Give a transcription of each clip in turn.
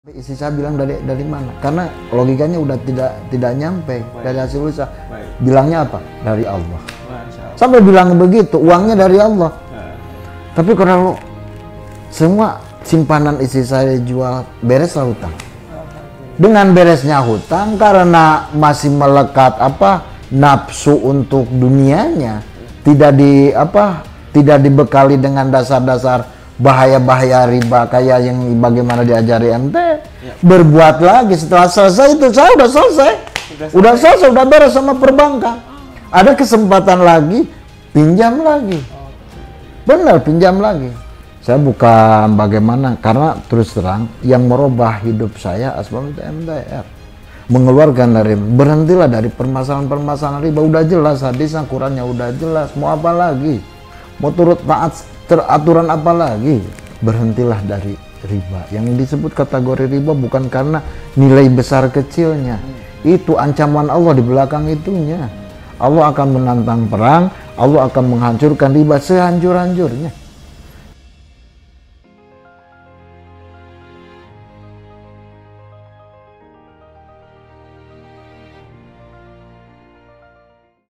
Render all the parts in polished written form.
Istri saya bilang dari mana? Karena logikanya udah tidak nyampe dari hasil usaha. Bilangnya apa? Dari Allah. Sampai bilang begitu, uangnya dari Allah. Tapi kalau semua simpanan istri saya jual, bereslah hutang. Dengan beresnya hutang karena masih melekat nafsu untuk dunianya, tidak dibekali dengan dasar-dasar bahaya-bahaya riba kayak yang bagaimana diajari MT. Berbuat lagi setelah selesai itu saya udah selesai, udah beres sama perbankan. Ada kesempatan lagi, pinjam lagi. Benar, pinjam lagi. Saya bukan bagaimana, karena terus terang yang merubah hidup saya asbab itu MTR. Mengeluarkan dari, berhentilah dari permasalahan-permasalahan riba. Udah jelas hadisnya, Qurannya udah jelas. Mau apa lagi? Mau turut taat teraturan apa lagi? Berhentilah dari riba. Yang disebut kategori riba bukan karena nilai besar kecilnya. Itu ancaman Allah di belakang itunya. Allah akan menantang perang, Allah akan menghancurkan riba sehancur-hancurnya.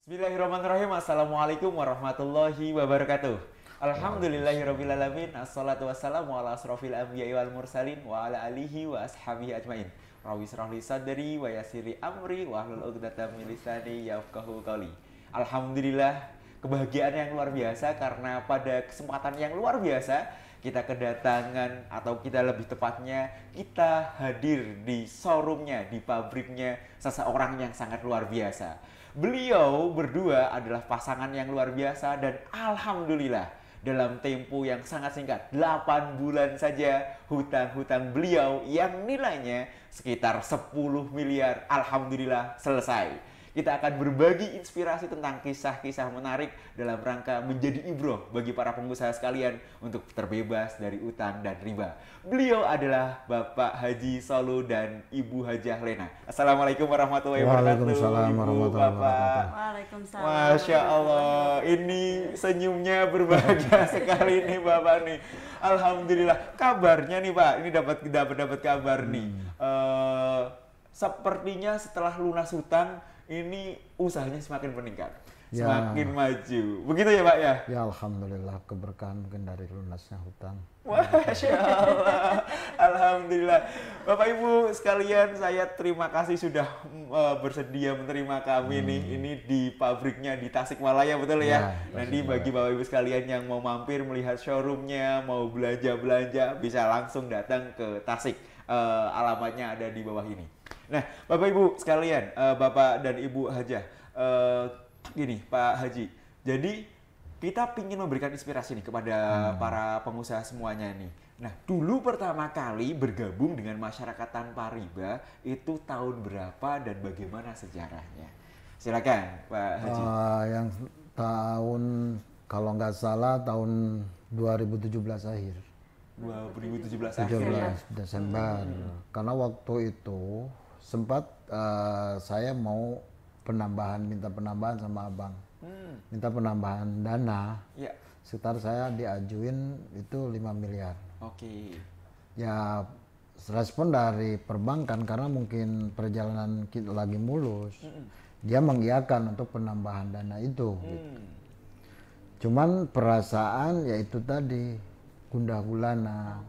Bismillahirrahmanirrahim. Assalamualaikum warahmatullahi wabarakatuh. Alhamdulillahirrabbilalamin. Assalatu wassalamu ala asrofil anbiya'i wal mursalin wa ala alihi wa ashabihi ajmain. Rawi syrahli sadri wa yasiri amri wa ahlul uqdatam min lisani yafqahu qawli. Alhamdulillah, kebahagiaan yang luar biasa karena pada kesempatan yang luar biasa kita kedatangan, atau kita lebih tepatnya kita hadir di showroomnya, di pabriknya seseorang yang sangat luar biasa. Beliau berdua adalah pasangan yang luar biasa dan alhamdulillah dalam tempo yang sangat singkat 8 bulan saja hutang-hutang beliau yang nilainya sekitar 10 miliar alhamdulillah selesai. Kita akan berbagi inspirasi tentang kisah-kisah menarik dalam rangka menjadi ibroh bagi para pengusaha sekalian untuk terbebas dari utang dan riba. Beliau adalah Bapak Haji Solo dan Ibu Hajah Lena. Assalamualaikum warahmatullahi wabarakatuh. Waalaikumsalam warahmatullahi wabarakatuh. Waalaikumsalam. Masya Allah, ini senyumnya berbahagia sekali nih Bapak nih. Alhamdulillah. Kabarnya nih Pak, ini dapat kabar nih. Sepertinya setelah lunas hutang ini usahanya semakin meningkat, semakin maju. Begitu ya Pak ya? Ya alhamdulillah, keberkahan mungkin dari lunasnya hutang. Masya Allah. Alhamdulillah. Bapak Ibu sekalian, saya terima kasih sudah bersedia menerima kami nih. Ini di pabriknya di Tasikmalaya, betul ya? Nanti bagi Bapak Ibu sekalian yang mau mampir melihat showroomnya, mau belanja-belanja, bisa langsung datang ke Tasik. Alamatnya ada di bawah ini. Nah, Bapak Ibu sekalian, Bapak dan Ibu Hajah, gini Pak Haji, jadi kita ingin memberikan inspirasi nih kepada para pengusaha semuanya nih. Nah, dulu pertama kali bergabung dengan masyarakat tanpa riba itu tahun berapa dan bagaimana sejarahnya? Silakan Pak Haji. Yang tahun, kalau nggak salah tahun 2017 akhir. 2017 akhir. Desember. Karena waktu itu sempat saya mau minta penambahan sama abang, minta penambahan dana. Sekitar saya diajuin itu 5 miliar. Ya respon dari perbankan karena mungkin perjalanan kita lagi mulus, dia mengiyakan untuk penambahan dana itu. Cuman perasaan yaitu tadi gundah gulana.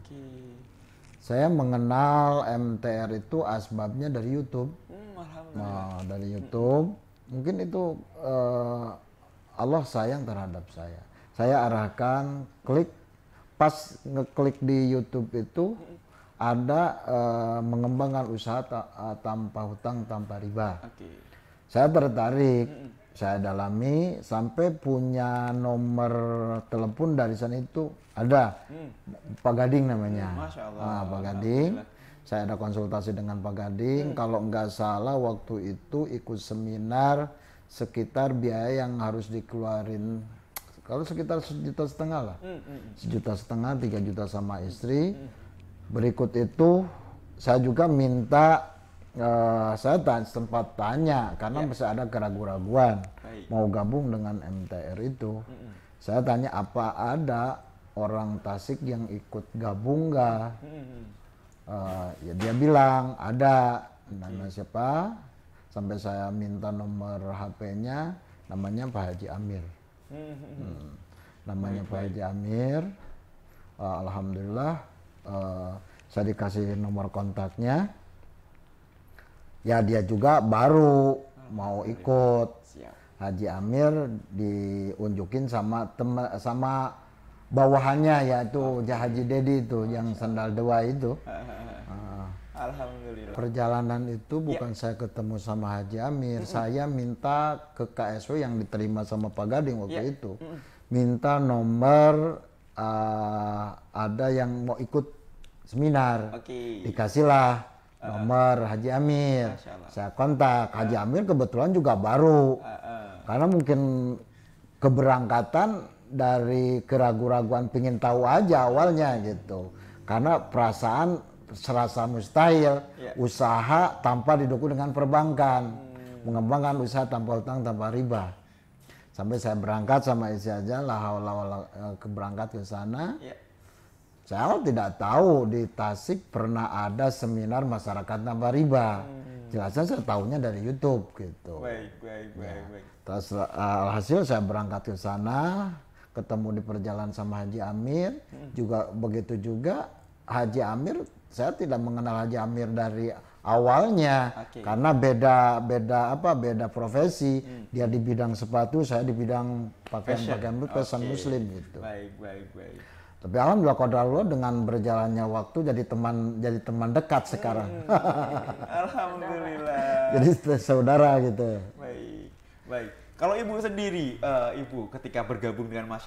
Saya mengenal MTR itu asbabnya dari YouTube. Dari YouTube, mungkin itu Allah sayang terhadap saya. Saya arahkan, pas ngeklik di YouTube itu ada mengembangkan usaha tanpa hutang, tanpa riba. Saya tertarik, saya dalami sampai punya nomor telepon dari sana itu ada. Pak Gading namanya. Masya Allah. Pak Gading. Saya ada konsultasi dengan Pak Gading. Kalau nggak salah waktu itu ikut seminar sekitar biaya yang harus dikeluarin, kalau sekitar 1,5 juta lah. 1,5 juta, 3 juta sama istri. Berikut itu saya juga minta, saya sempat tanya karena masih ada keraguan-raguan mau gabung dengan MTR itu. Saya tanya apa ada orang Tasik yang ikut gabung nggak? Ya dia bilang ada nama siapa, sampai saya minta nomor HP-nya, namanya Pak Haji Amir. Namanya Pak Haji Amir. Alhamdulillah saya dikasih nomor kontaknya. Ya dia juga baru mau ikut. Haji Amir diunjukin sama bawahannya, yaitu Haji Dedi itu yang sandal dua itu. Alhamdulillah. Perjalanan itu bukan saya ketemu sama Haji Amir, saya minta ke KSW yang diterima sama Pak Gading waktu itu. Minta nomor ada yang mau ikut seminar. Dikasihlah nomor Haji Amir. Saya kontak Haji Amir, kebetulan juga baru. Karena mungkin keberangkatan dari keraguan-raguan, pingin tahu aja awalnya gitu. Karena perasaan serasa mustahil usaha tanpa didukung dengan perbankan. Mengembangkan usaha tanpa utang, tanpa riba. Sampai saya berangkat sama istri aja, berangkat ke sana. Saya tidak tahu di Tasik pernah ada seminar masyarakat tanpa riba. Jelasnya saya tahunya dari YouTube gitu. Baik. Terus alhasil saya berangkat ke sana, ketemu di perjalanan sama Haji Amir. Juga begitu juga Haji Amir, saya tidak mengenal Haji Amir dari awalnya. Karena beda profesi. Dia di bidang sepatu, saya di bidang pakaian fashion muslim gitu. Baik. Tapi alhamdulillah qadarullah, dengan berjalannya waktu jadi teman dekat sekarang. Alhamdulillah. Jadi saudara gitu. Baik. Kalau ibu sendiri, ibu ketika bergabung dengan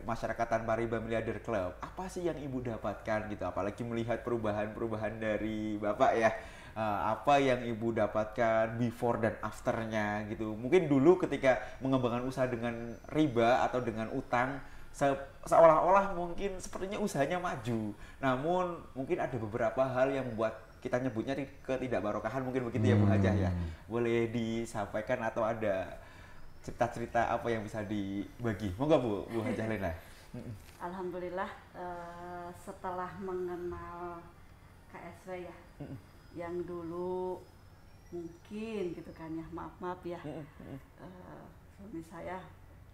masyarakat tanpa riba Miliarder Club, apa sih yang ibu dapatkan gitu? Apalagi melihat perubahan dari bapak ya. Apa yang ibu dapatkan before dan afternya gitu? Mungkin dulu ketika mengembangkan usaha dengan riba atau dengan utang, seolah-olah mungkin sepertinya usahanya maju. Namun mungkin ada beberapa hal yang membuat kita nyebutnya ketidakbarokahan, mungkin begitu ya Bu Hajah ya. Boleh disampaikan atau ada cerita-cerita apa yang bisa dibagi? Moga Bu Hajah Lena. Alhamdulillah setelah mengenal KSW ya, yang dulu mungkin gitu kan ya, maaf ya, suami saya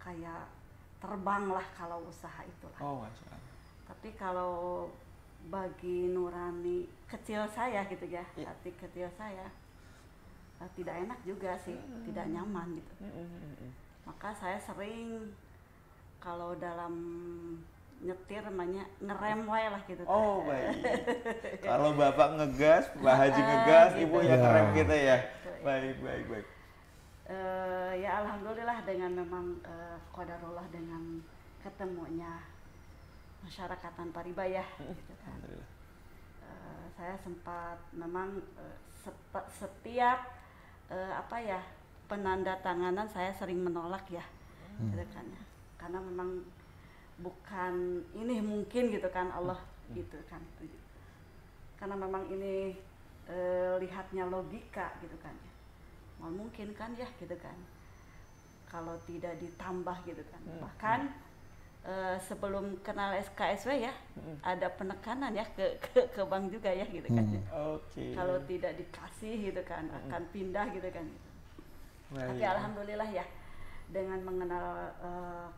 kayak terbang lah kalau usaha itulah. Masya Allah. Tapi kalau bagi nurani kecil saya gitu ya, hati kecil saya tidak enak juga sih, tidak nyaman gitu. Maka saya sering kalau dalam nyetir namanya ngerem wae lah gitu. Baik. Kalau bapak ngegas, Pak Haji ngegas, ibu yang ngerem gitu ya. Baik. Ya alhamdulillah dengan memang qadarullah dengan ketemunya masyarakat tanpa riba ya gitu kan. Saya sempat memang setiap penandatanganan saya sering menolak ya gitu kan ya. Karena memang bukan ini mungkin gitu kan Allah gitu kan. Karena memang ini lihatnya logika gitu kan ya. Mal mungkin kan ya gitu kan, kalau tidak ditambah gitu kan. Bahkan sebelum kenal SKSW ya ada penekanan ya ke bank juga ya gitu kan. Kalau tidak dikasih gitu kan akan pindah gitu kan. Tapi alhamdulillah ya dengan mengenal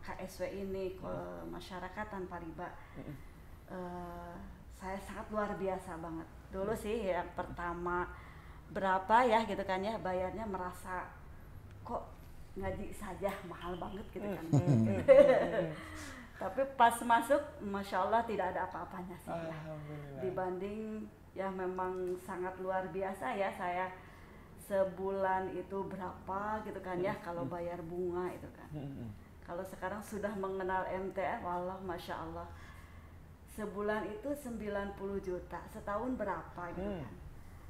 KSW ini ke masyarakat tanpa riba, saya sangat luar biasa banget. Dulu sih yang pertama berapa ya gitu kan ya, bayarnya merasa kok ngaji saja mahal banget gitu kan. Tapi pas masuk Masya Allah tidak ada apa-apanya sih ya. Dibanding ya memang sangat luar biasa ya, saya sebulan itu berapa gitu kan ya kalau bayar bunga itu kan. Kalau sekarang sudah mengenal MTN, wallah Masya Allah, sebulan itu 90 juta, setahun berapa gitu kan.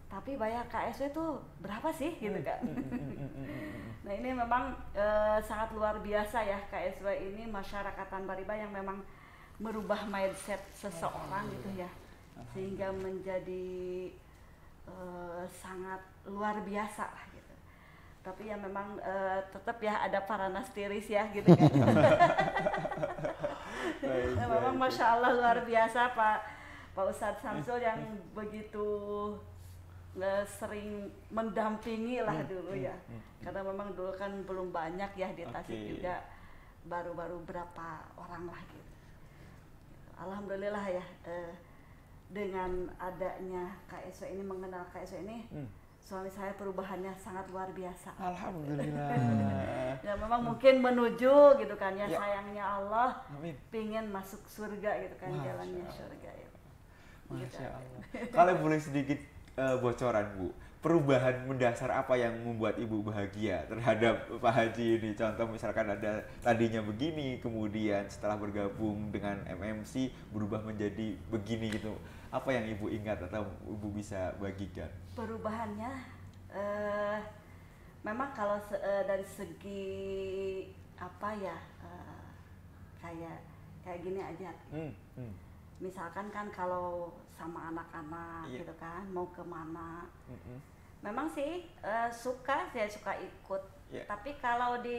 Tapi bayar KSW itu berapa sih gitu kan. Nah ini memang sangat luar biasa ya KSW ini, masyarakat tanpa riba yang memang merubah mindset seseorang gitu ya, sehingga menjadi sangat luar biasa lah gitu. Tapi ya memang tetap ya ada paranas tiris ya gitu kan. Memang Masya Allah luar biasa Pak Pak Ustadz Samsul yang begitu sering mendampingi lah dulu ya. Karena memang dulu kan belum banyak ya di Tasik juga, baru-baru berapa orang lah gitu. Alhamdulillah ya, dengan adanya KSW ini, mengenal KSW ini, suami saya perubahannya sangat luar biasa. Alhamdulillah. Ya memang mungkin menuju gitu kan ya, Ya. sayangnya Allah, Amin. pingin masuk surga gitu kan, Masya jalannya Allah. surga ya. Gitu. Masya Allah. Kalau boleh sedikit bocoran Bu, perubahan mendasar apa yang membuat Ibu bahagia terhadap Pak Haji ini? Contoh misalkan ada tadinya begini, kemudian setelah bergabung dengan MMC berubah menjadi begini gitu. Apa yang Ibu ingat atau Ibu bisa bagikan? Perubahannya memang kalau dari segi apa ya, kayak gini aja. Misalkan kan kalau sama anak-anak gitu kan mau kemana, memang sih saya suka ikut. Tapi kalau di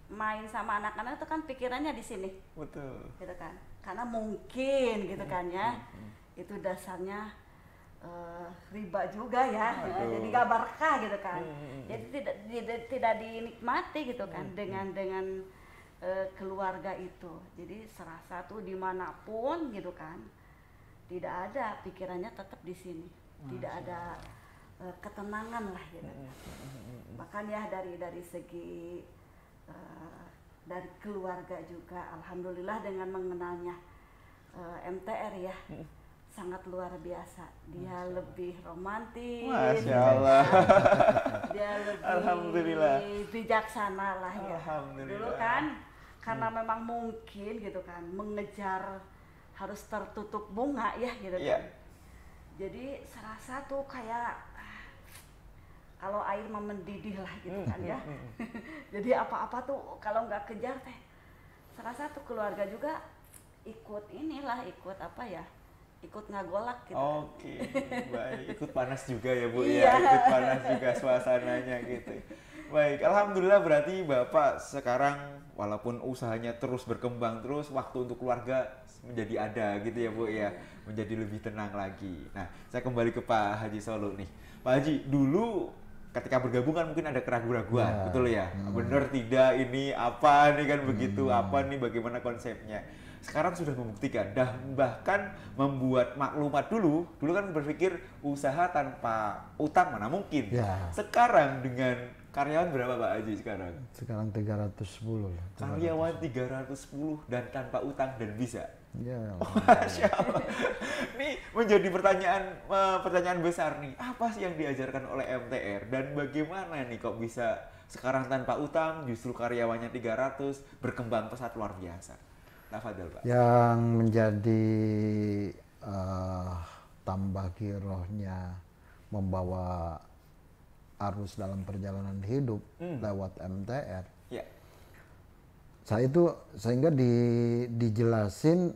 main sama anak-anak itu kan pikirannya di sini. Betul. Gitu kan. Karena mungkin gitu kan ya. Itu dasarnya riba juga ya. Jadi gak berkah gitu kan. Jadi tidak dinikmati gitu kan dengan keluarga itu. Jadi serasa tuh dimanapun gitu kan, tidak ada pikirannya tetap di sini, tidak ada ketenangan lah gitu. Bahkan ya dari segi dari keluarga juga, alhamdulillah dengan mengenalnya MTR ya, sangat luar biasa. Dia lebih romantis, Masya Allah. dia lebih Alhamdulillah. bijaksana lah ya. Alhamdulillah. Dulu kan karena memang mungkin gitu kan mengejar harus tertutup bunga ya gitu kan. Jadi serasa tuh kayak kalau air mah mendidih lah gitu kan ya. Jadi apa-apa tuh kalau nggak kejar teh, serasa tuh keluarga juga ikut ikut ngagolak gitu. Oke, baik. Ikut panas juga ya Bu Iya. ya, ikut panas juga suasananya gitu. Baik, alhamdulillah berarti Bapak sekarang walaupun usahanya terus berkembang terus, waktu untuk keluarga menjadi ada gitu ya Bu ya, menjadi lebih tenang lagi. Nah, saya kembali ke Pak Haji Solo nih. Pak Haji, dulu ketika bergabung kan mungkin ada keraguan-keraguan, betul ya? Bener tidak ini apa nih kan begitu, apa nih bagaimana konsepnya? Sekarang sudah membuktikan, bahkan membuat maklumat dulu kan berpikir usaha tanpa utang mana mungkin. Sekarang dengan karyawan berapa Pak Haji sekarang? Sekarang 310 lah. Karyawan 310 dan tanpa utang dan bisa. Ya. Masya Allah. Ini menjadi pertanyaan besar nih. Apa sih yang diajarkan oleh MTR dan bagaimana nih kok bisa sekarang tanpa utang justru karyawannya 300 berkembang pesat luar biasa? Tafadhol Pak. Yang menjadi tambah girohnya membawa arus dalam perjalanan hidup lewat MTR. Saya itu sehingga dijelasin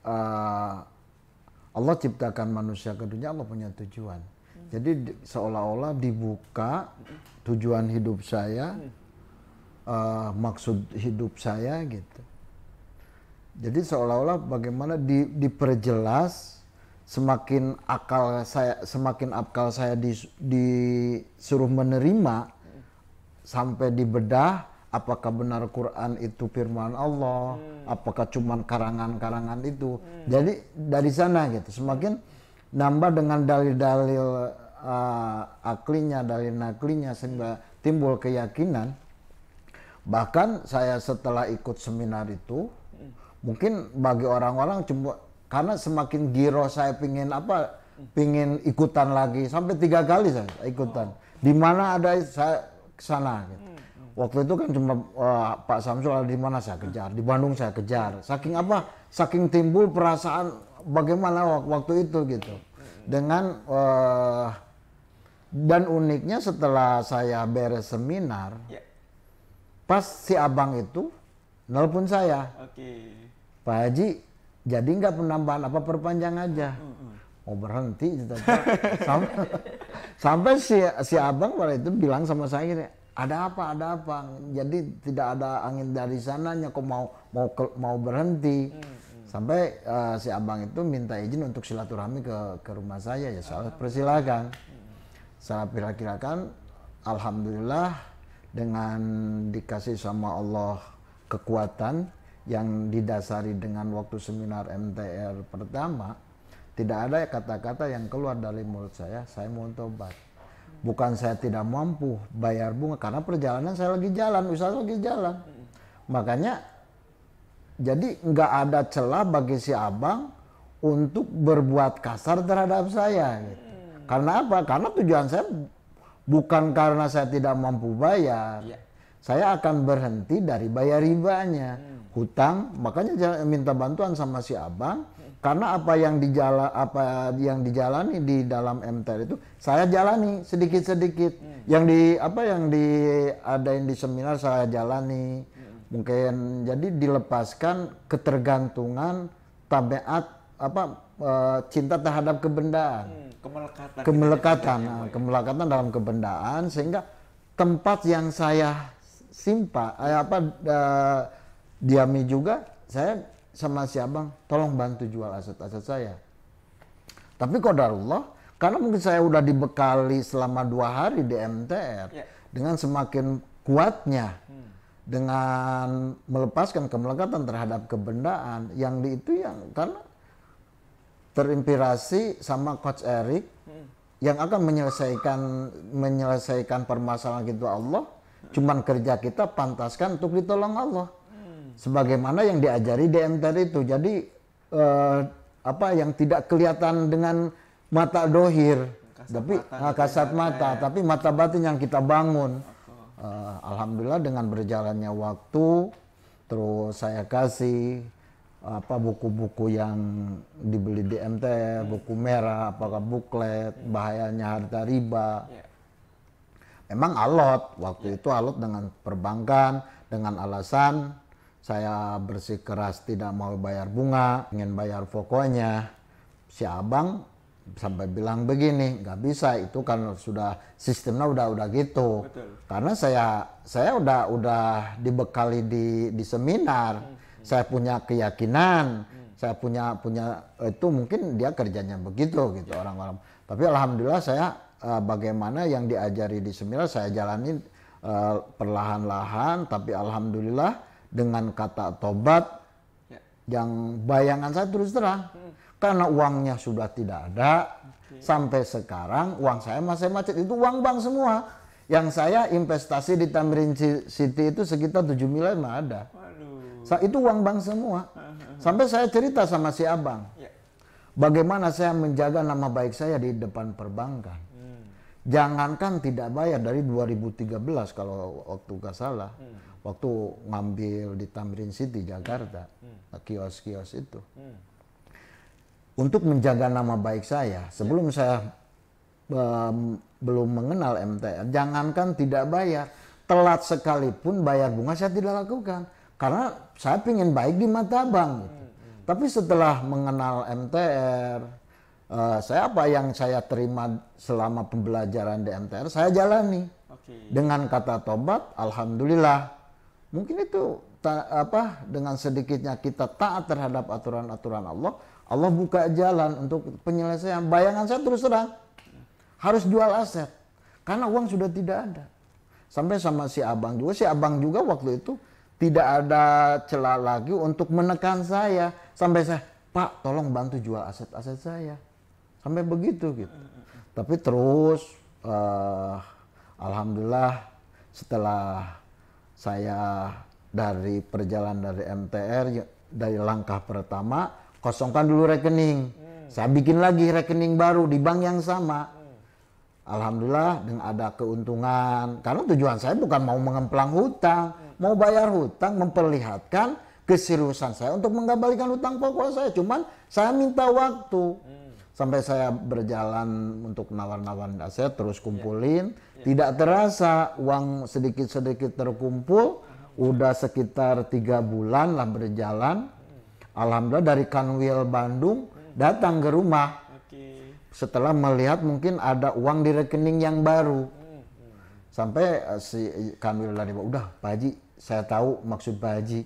Allah ciptakan manusia ke dunia, Allah punya tujuan. Jadi seolah-olah dibuka tujuan hidup saya, maksud hidup saya gitu. Jadi seolah-olah bagaimana diperjelas, semakin akal saya disuruh menerima sampai dibedah. Apakah benar Quran itu firman Allah? Apakah cuma karangan-karangan itu? Jadi dari sana gitu, semakin nambah dengan dalil-dalil aklinya, dalil naklinya, sehingga timbul keyakinan. Bahkan saya setelah ikut seminar itu, mungkin bagi orang-orang cuma karena semakin giro saya pingin ikutan lagi, sampai 3 kali saya ikutan. Di mana ada saya kesana gitu. Waktu itu kan cuma Pak Samsul ada di mana saya kejar, di Bandung saya kejar. Saking timbul perasaan bagaimana waktu itu gitu. Dengan dan uniknya setelah saya beres seminar, pas si abang itu nelpon saya. Pak Haji, jadi nggak penambahan apa perpanjang aja? Mau berhenti gitu. Sampai si abang pada itu bilang sama saya, ada apa? Jadi tidak ada angin dari sananya, kok mau berhenti. Sampai si abang itu minta izin untuk silaturahmi ke rumah saya, ya saya persilakan. Saya perkirakan, alhamdulillah dengan dikasih sama Allah kekuatan yang didasari dengan waktu seminar MTR pertama, tidak ada kata-kata yang keluar dari mulut saya mau tobat. Bukan saya tidak mampu bayar bunga, karena perjalanan saya lagi jalan, usaha lagi jalan. Makanya jadi nggak ada celah bagi si abang untuk berbuat kasar terhadap saya. Gitu. Karena apa? Karena tujuan saya bukan karena saya tidak mampu bayar. Saya akan berhenti dari bayar ribanya. Hutang, makanya minta bantuan sama si abang. Karena apa yang dijalani di dalam MTR itu saya jalani sedikit-sedikit. Yang diadain di seminar saya jalani. Mungkin jadi dilepaskan ketergantungan tabiat cinta terhadap kebendaan. Kemelekatan dalam kebendaan, sehingga tempat yang saya diami juga, saya sama si abang, tolong bantu jual aset-aset saya. Tapi qadarullah, karena mungkin saya udah dibekali selama 2 hari di MTR, dengan semakin kuatnya, dengan melepaskan kemelekatan terhadap kebendaan, yang karena terinspirasi sama Coach Eric, yang akan menyelesaikan permasalahan itu Allah, cuman kerja kita pantaskan untuk ditolong Allah. Sebagaimana yang diajari di MTR itu. Jadi yang tidak kelihatan dengan mata dohir, kasat mata, tapi mata batin yang kita bangun. Alhamdulillah dengan berjalannya waktu, terus saya kasih buku-buku yang dibeli di MTR, buku merah, apakah buklet, bahayanya harta riba. Memang alot, waktu itu alot dengan perbankan, dengan alasan saya bersikeras tidak mau bayar bunga, ingin bayar pokoknya. Si abang sampai bilang begini, nggak bisa, itu kan sudah sistemnya udah gitu. Betul. Karena saya udah dibekali di seminar, saya punya keyakinan, saya punya itu, mungkin dia kerjanya begitu gitu orang-orang. Tapi alhamdulillah saya bagaimana yang diajari di seminar saya jalani perlahan-lahan, tapi alhamdulillah dengan kata tobat yang bayangan saya terus terang. Karena uangnya sudah tidak ada, sampai sekarang uang saya masih macet, itu uang bank semua. Yang saya investasi di Tamrin City itu sekitar 7 miliar mah ada. Itu uang bank semua. Sampai saya cerita sama si abang, bagaimana saya menjaga nama baik saya di depan perbankan. Jangankan tidak bayar dari 2013 kalau waktu gak salah. Waktu ngambil di Tamrin City Jakarta, kios-kios itu. Untuk menjaga nama baik saya, sebelum saya belum mengenal MTR, jangankan tidak bayar, telat sekalipun bayar bunga saya tidak lakukan. Karena saya ingin baik di mata abang. Gitu. Tapi setelah mengenal MTR, apa yang saya terima selama pembelajaran di MTR, saya jalani. Dengan kata tobat, alhamdulillah. Mungkin itu dengan sedikitnya kita taat terhadap aturan-aturan Allah, Allah buka jalan untuk penyelesaian. Bayangan saya terus terang, harus jual aset. Karena uang sudah tidak ada. Sampai sama si abang juga waktu itu tidak ada celah lagi untuk menekan saya. Sampai saya, Pak tolong bantu jual aset-aset saya. Sampai begitu gitu. Tapi terus, alhamdulillah setelah saya dari perjalanan dari MTR, dari langkah pertama, kosongkan dulu rekening. Saya bikin lagi rekening baru di bank yang sama. Alhamdulillah dengan ada keuntungan. Karena tujuan saya bukan mau mengemplang hutang, mau bayar hutang, memperlihatkan keseriusan saya untuk mengembalikan hutang pokok saya. Cuman saya minta waktu. Sampai saya berjalan untuk nawar-nawar aset, terus kumpulin. Tidak terasa uang sedikit-sedikit terkumpul. Udah sekitar 3 bulan lah berjalan. Alhamdulillah dari Kanwil Bandung datang ke rumah. Setelah melihat mungkin ada uang di rekening yang baru. Sampai si Kanwil dari udah Pak Haji, saya tahu maksud Pak Haji.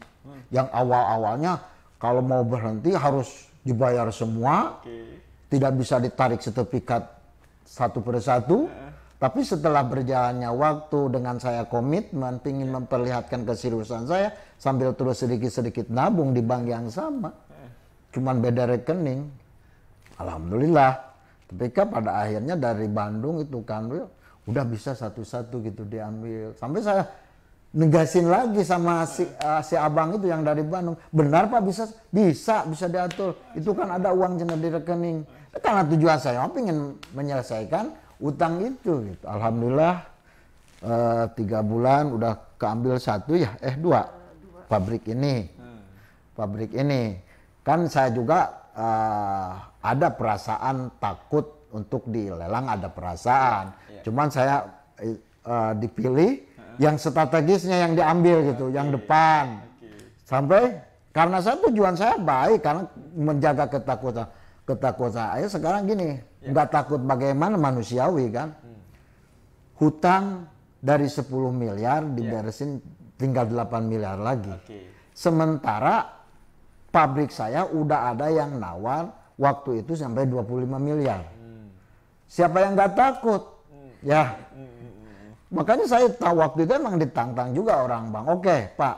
Yang awal-awalnya kalau mau berhenti harus dibayar semua, tidak bisa ditarik sertifikat satu persatu. Tapi setelah berjalannya waktu dengan saya komitmen, ingin memperlihatkan keseriusan saya sambil terus sedikit-sedikit nabung di bank yang sama, cuman beda rekening. Alhamdulillah, ketika pada akhirnya dari Bandung itu Kanwil udah bisa satu-satu gitu diambil. Sampai saya negasin lagi sama si abang itu yang dari Bandung. Benar Pak, bisa diatur. Itu kan ada uang jenis di rekening. Karena tujuan saya ingin menyelesaikan utang itu. Gitu. Alhamdulillah 3 bulan udah keambil dua pabrik ini. Pabrik ini. Kan saya juga ada perasaan takut untuk dilelang, ada perasaan. Cuman saya dipilih yang strategisnya yang diambil gitu, yang depan. Sampai karena tujuan saya baik, karena menjaga ketakutan saya. Sekarang gini, nggak takut bagaimana, manusiawi kan. Hutang dari 10 miliar diberesin tinggal 8 miliar lagi. Sementara pabrik saya udah ada yang nawar waktu itu sampai 25 miliar. Siapa yang nggak takut? Ya. Makanya saya tahu waktu itu emang ditantang juga orang bang. Oke Pak,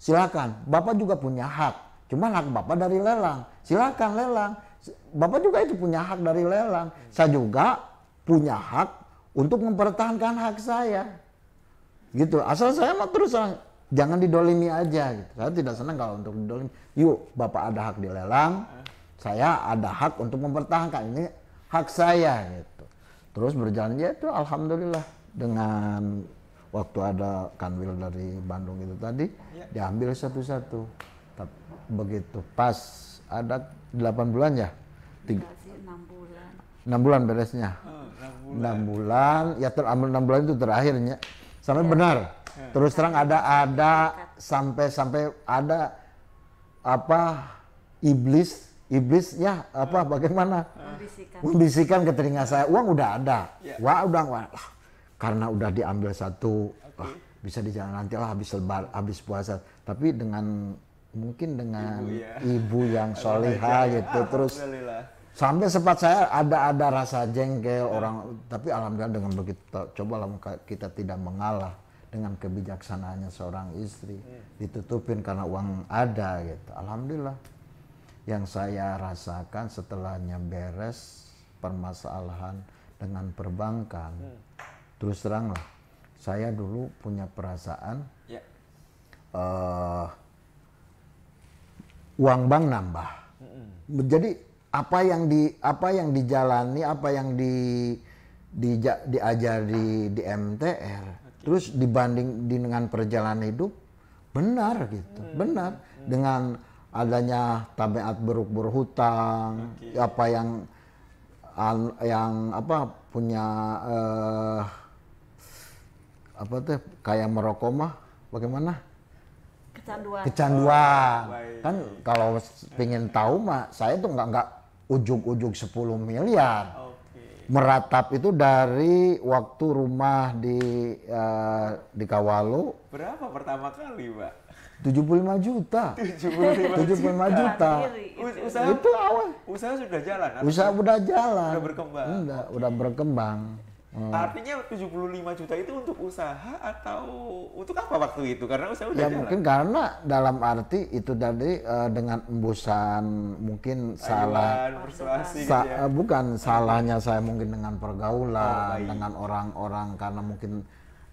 silakan. Bapak juga punya hak. Cuma hak Bapak dari lelang. Silakan lelang. Bapak juga itu punya hak dari lelang. Saya juga punya hak untuk mempertahankan hak saya. Gitu. Asal saya mah terus jangan didolimi aja. Gitu. Saya tidak senang kalau untuk didolimi. Yuk, Bapak ada hak di lelang. Saya ada hak untuk mempertahankan. Ini hak saya. Gitu. Terus berjalan itu alhamdulillah. Dengan waktu ada Kanwil dari Bandung itu tadi, diambil satu-satu. Begitu pas ada 8 bulan ya? 6 bulan. 6 bulan beresnya. 6 bulan, ya terambil 6 bulan itu terakhirnya. Sampai benar. Terus terang ada sampai ada iblisnya bagaimana? Membisikkan ke telinga saya, uang udah ada. Wah. Karena udah diambil satu, bisa di jalan nanti lah habis puasa. Tapi mungkin dengan ibu yang solihah gitu. Terus sampai sempat saya ada rasa jengkel orang. Tapi alhamdulillah dengan begitu, cobalah kita tidak mengalah dengan kebijaksanaannya seorang istri. Ditutupin karena uang ada gitu. Alhamdulillah. Yang saya rasakan setelahnya beres permasalahan dengan perbankan. Terus terang lah, saya dulu punya perasaan uang bank nambah. Jadi apa yang dijalani, apa yang diajari di MTR, terus dibanding dengan perjalanan hidup, benar gitu, benar. Dengan adanya tabiat berhutang, punya kayak merokok mah bagaimana? Kecanduan. Kan kalau pengen tahu mah saya tuh nggak ujug-ujug 10 miliar. Meratap itu dari waktu rumah di Kawalu. Berapa pertama kali, Pak? 75 juta. 75 juta. Itu awal. Usaha sudah jalan. Usaha udah jalan. Udah berkembang. Udah berkembang. Artinya 75 juta itu untuk usaha atau untuk apa waktu itu? Karena usaha udah jalan. Mungkin karena dalam arti itu tadi dengan embusan mungkin bukan salahnya saya mungkin dengan pergaulan dengan orang-orang, karena mungkin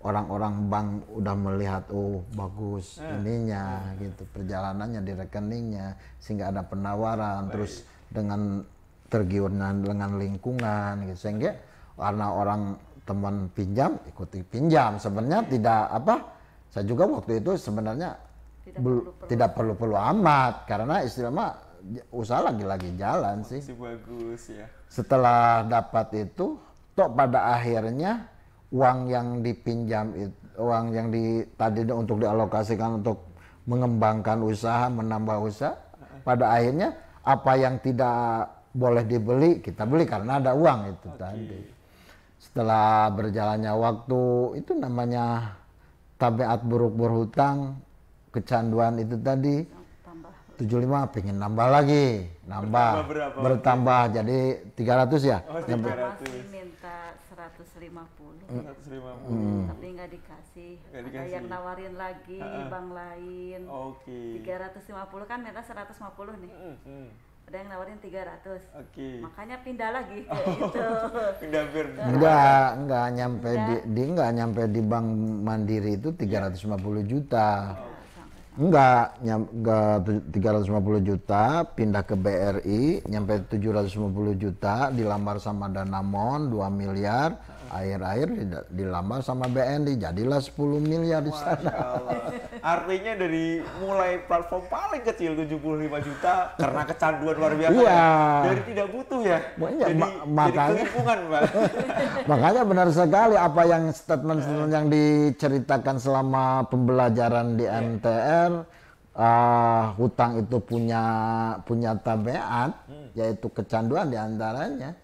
orang-orang bank udah melihat bagus ininya gitu, perjalanannya di rekeningnya, sehingga ada penawaran. Terus dengan tergiurnya dengan lingkungan gitu, sehingga karena orang teman pinjam ikuti pinjam. Sebenarnya saya juga waktu itu sebenarnya tidak perlu amat, karena istilahnya usaha lagi jalan sih. Masih bagus ya. Setelah dapat itu, pada akhirnya uang yang dipinjam itu, uang yang tadi untuk dialokasikan untuk mengembangkan usaha, menambah usaha, pada akhirnya apa yang tidak boleh dibeli kita beli karena ada uang itu tadi. Setelah berjalannya waktu, itu namanya tabiat buruk berhutang, kecanduan itu tadi, 75 pengen nambah lagi, Bertambah berapa? bertambah jadi 300 ya. Oh, Nyampe- 300. masih minta 150. 150. Tapi nggak dikasih. Nggak Ada dikasih. yang nawarin lagi di bank lain. Oke. 350 kan minta 150 nih. Ada yang nawarin 300. Oke. Makanya pindah lagi ke itu. Pindah bir. Enggak nyampe enggak nyampe di Bank Mandiri itu 350 juta. Enggak 350 juta, pindah ke BRI, nyampe 750 juta, dilamar sama Danamon 2 miliar, akhir-akhir dilamar sama BNI, jadilah 10 miliar di sana. Masya Allah. Artinya dari mulai platform paling kecil 75 juta karena kecanduan luar biasa. Iya. Ya? Dari tidak butuh ya. Makanya, jadi makanya- kelimpungan, Pak. Makanya benar sekali apa yang statement-statement yang diceritakan selama pembelajaran di MTR, hutang itu punya tabiat, yaitu kecanduan diantaranya.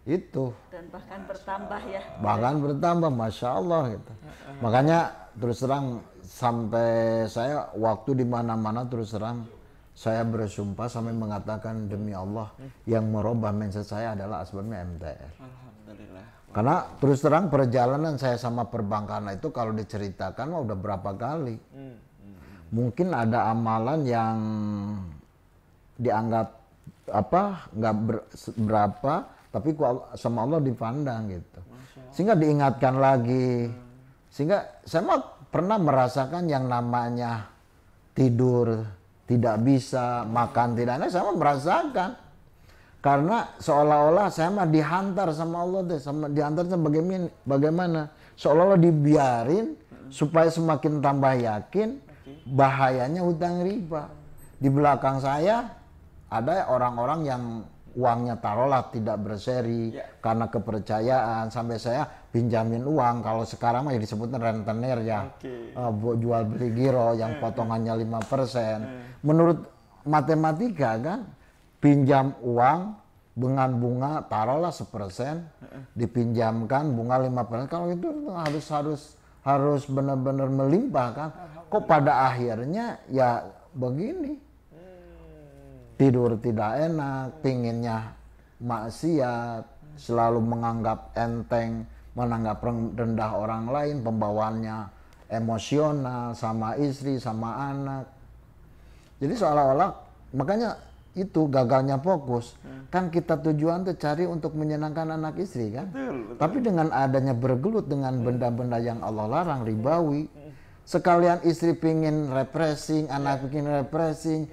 Itu Dan bahkan bertambah ya. bahkan bertambah, masya Allah gitu. Makanya terus terang sampai saya waktu di mana-mana terus terang saya bersumpah sampai mengatakan demi Allah yang merubah mindset saya adalah asbabnya MTR. Alhamdulillah. Karena terus terang perjalanan saya sama perbankan itu kalau diceritakan mah udah berapa kali. Mungkin ada amalan yang dianggap nggak berapa, tapi sama Allah dipandang gitu. Sehingga diingatkan lagi. Sehingga saya mah pernah merasakan yang namanya tidur tidak bisa, makan tidak enak, saya mah merasakan. Karena seolah-olah saya mah dihantar sama Allah deh, dihantar sama bagaimana? Seolah-olah dibiarin supaya semakin tambah yakin bahayanya hutang riba. Di belakang saya ada orang-orang yang uangnya taruhlah tidak berseri karena kepercayaan, sampai saya pinjamin uang, kalau sekarang mah disebutnya rentenir ya, jual beli giro yang potongannya 5%. Menurut matematika kan, pinjam uang dengan bunga taruhlah 1%, dipinjamkan bunga 5%, kalau itu harus benar-benar melimpah kan. Kok pada akhirnya ya begini. Tidur tidak enak, pinginnya maksiat, selalu menganggap enteng, menanggap rendah orang lain, pembawaannya emosional sama istri, sama anak. Jadi seolah-olah, makanya itu gagalnya fokus. Kan kita tujuan tuh cari untuk menyenangkan anak istri kan. Betul. Tapi dengan adanya bergelut dengan benda-benda yang Allah larang, ribawi, sekalian istri pingin refreshing, anak pingin refreshing,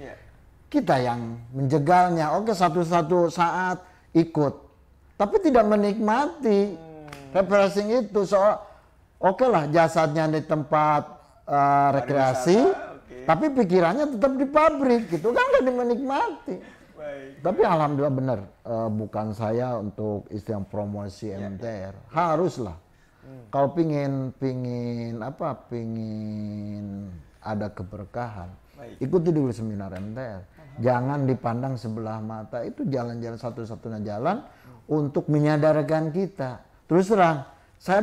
kita yang menjegalnya. Oke, satu saat ikut, tapi tidak menikmati refreshing itu. Oke lah, jasadnya di tempat rekreasi, tapi pikirannya tetap di pabrik, gitu kan, nggak menikmati. Baik. Tapi alhamdulillah benar, bukan saya untuk istilah promosi MTR, haruslah. Kalau pingin ada keberkahan, ikuti dulu seminar MTR. Jangan dipandang sebelah mata, itu jalan-jalan satu-satunya jalan untuk menyadarkan kita. Terus terang, saya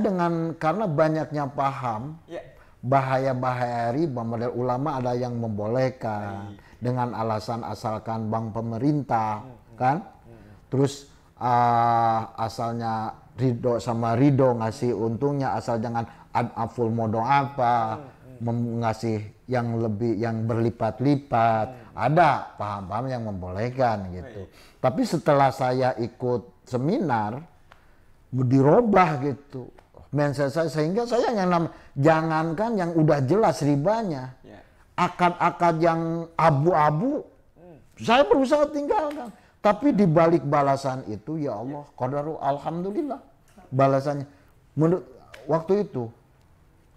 karena banyaknya paham bahaya-bahaya riba, model ulama ada yang membolehkan dengan alasan asalkan bank pemerintah, kan? Terus asalnya ridho sama ridho ngasih untungnya, asal jangan adaful modo apa, ngasih yang lebih, yang berlipat-lipat. Ada paham-paham yang membolehkan gitu. Tapi setelah saya ikut seminar, dirubah gitu mindset saya, sehingga saya jangankan yang udah jelas ribanya, akad-akad yang abu-abu saya berusaha tinggalkan. Tapi di balik balasan itu, ya Allah, qadaru, alhamdulillah balasannya. Menurut waktu itu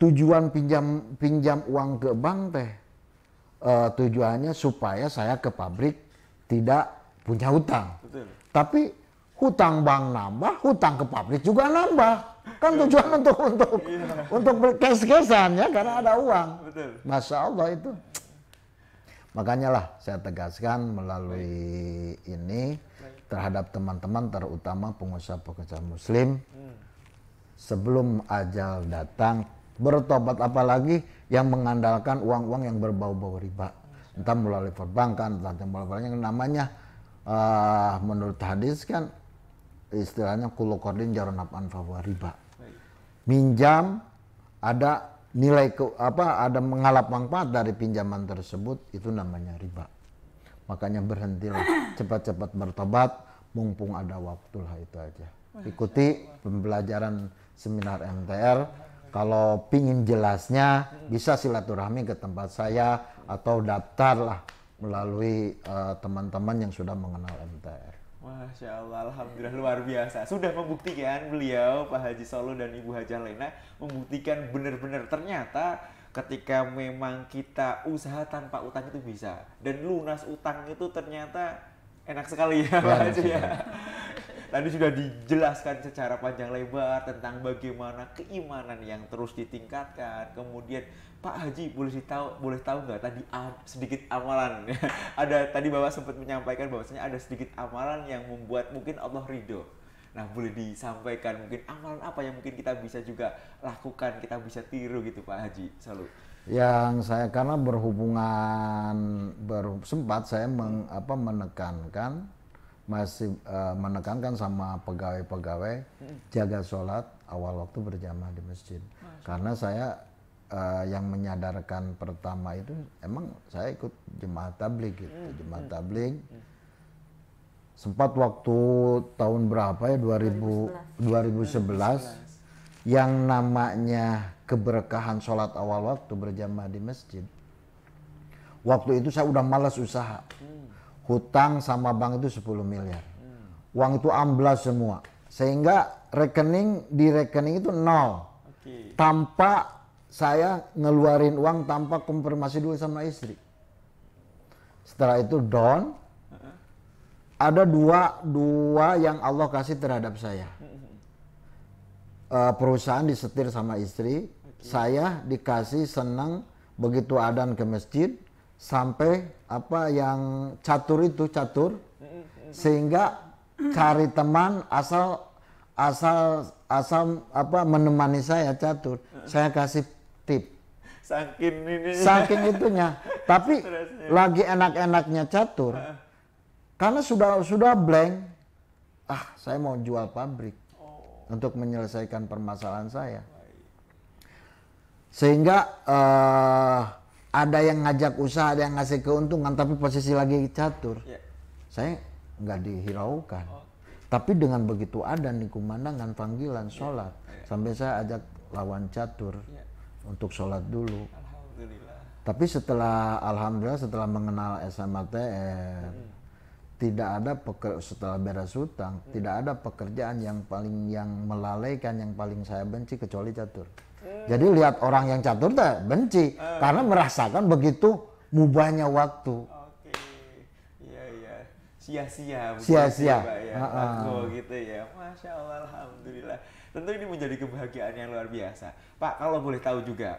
tujuan pinjam uang ke bank teh, tujuannya supaya saya ke pabrik tidak punya hutang. Betul. Tapi hutang bank nambah, hutang ke pabrik juga nambah. Kan tujuan untuk cash-cashan ya, karena ada uang. Betul. Masya Allah itu. Makanya lah saya tegaskan melalui ini terhadap teman-teman, terutama pengusaha-pengusaha muslim, sebelum ajal datang bertobat, apalagi yang mengandalkan uang-uang yang berbau-bau riba. entah melalui perbankan, entah melalui yang namanya menurut hadis kan istilahnya kullu qardin jarra naf'an fahuwa riba. Minjam ada nilai ada mengalap manfaat dari pinjaman tersebut, itu namanya riba. Makanya berhentilah, cepat-cepat bertobat mumpung ada waktu lah, itu aja. Ikuti pembelajaran seminar MTR. Kalau pingin jelasnya bisa silaturahmi ke tempat saya atau daftarlah melalui teman-teman yang sudah mengenal MTR. Masya Allah, alhamdulillah luar biasa. Sudah membuktikan beliau, Pak Haji Solo dan Ibu Hajah Lena, membuktikan benar-benar ternyata ketika memang kita usaha tanpa utang itu bisa. Dan lunas utang itu ternyata enak sekali ya Pak Haji ya. Tadi sudah dijelaskan secara panjang lebar tentang bagaimana keimanan yang terus ditingkatkan. Kemudian Pak Haji boleh tahu nggak tadi sedikit amalan? Ada tadi Bapak sempat menyampaikan bahwasanya ada sedikit amalan yang membuat mungkin Allah ridho. Nah, boleh disampaikan mungkin amalan apa yang mungkin kita bisa juga lakukan, kita bisa tiru gitu Pak Haji Solo? Yang saya karena sempat saya menekankan sama pegawai-pegawai jaga sholat awal waktu berjamaah di masjid. Karena saya yang menyadarkan pertama itu emang saya ikut jemaah tabligh gitu. Jemaah tabligh sempat waktu tahun berapa ya 2011 yang namanya keberkahan sholat awal waktu berjamaah di masjid. Waktu itu saya udah malas usaha. Hutang sama bank itu 10 miliar. Uang itu amblas semua. Sehingga di rekening itu nol. Tanpa saya ngeluarin uang, tanpa konfirmasi dulu sama istri. Setelah itu down. Ada dua yang Allah kasih terhadap saya. Perusahaan disetir sama istri. Saya dikasih senang begitu adzan ke masjid. Sampai yang catur sehingga cari teman asal menemani saya catur, saya kasih tip saking itunya. Tapi lagi enak-enaknya catur karena sudah blank, saya mau jual pabrik untuk menyelesaikan permasalahan saya, sehingga ada yang ngajak usaha, ada yang ngasih keuntungan, tapi posisi lagi catur. Saya nggak dihiraukan. Tapi dengan begitu ada nih kumandangan panggilan sholat, sampai saya ajak lawan catur untuk sholat dulu. Tapi alhamdulillah setelah mengenal SMATR, tidak ada setelah beres hutang, tidak ada pekerjaan yang melalaikan, yang paling saya benci kecuali catur. Jadi lihat orang yang catur benci karena merasakan begitu mubahnya waktu. Oke, iya, sia-sia Pak ya, gitu ya. Masya Allah, alhamdulillah. Tentu ini menjadi kebahagiaan yang luar biasa. Pak, kalau boleh tahu juga,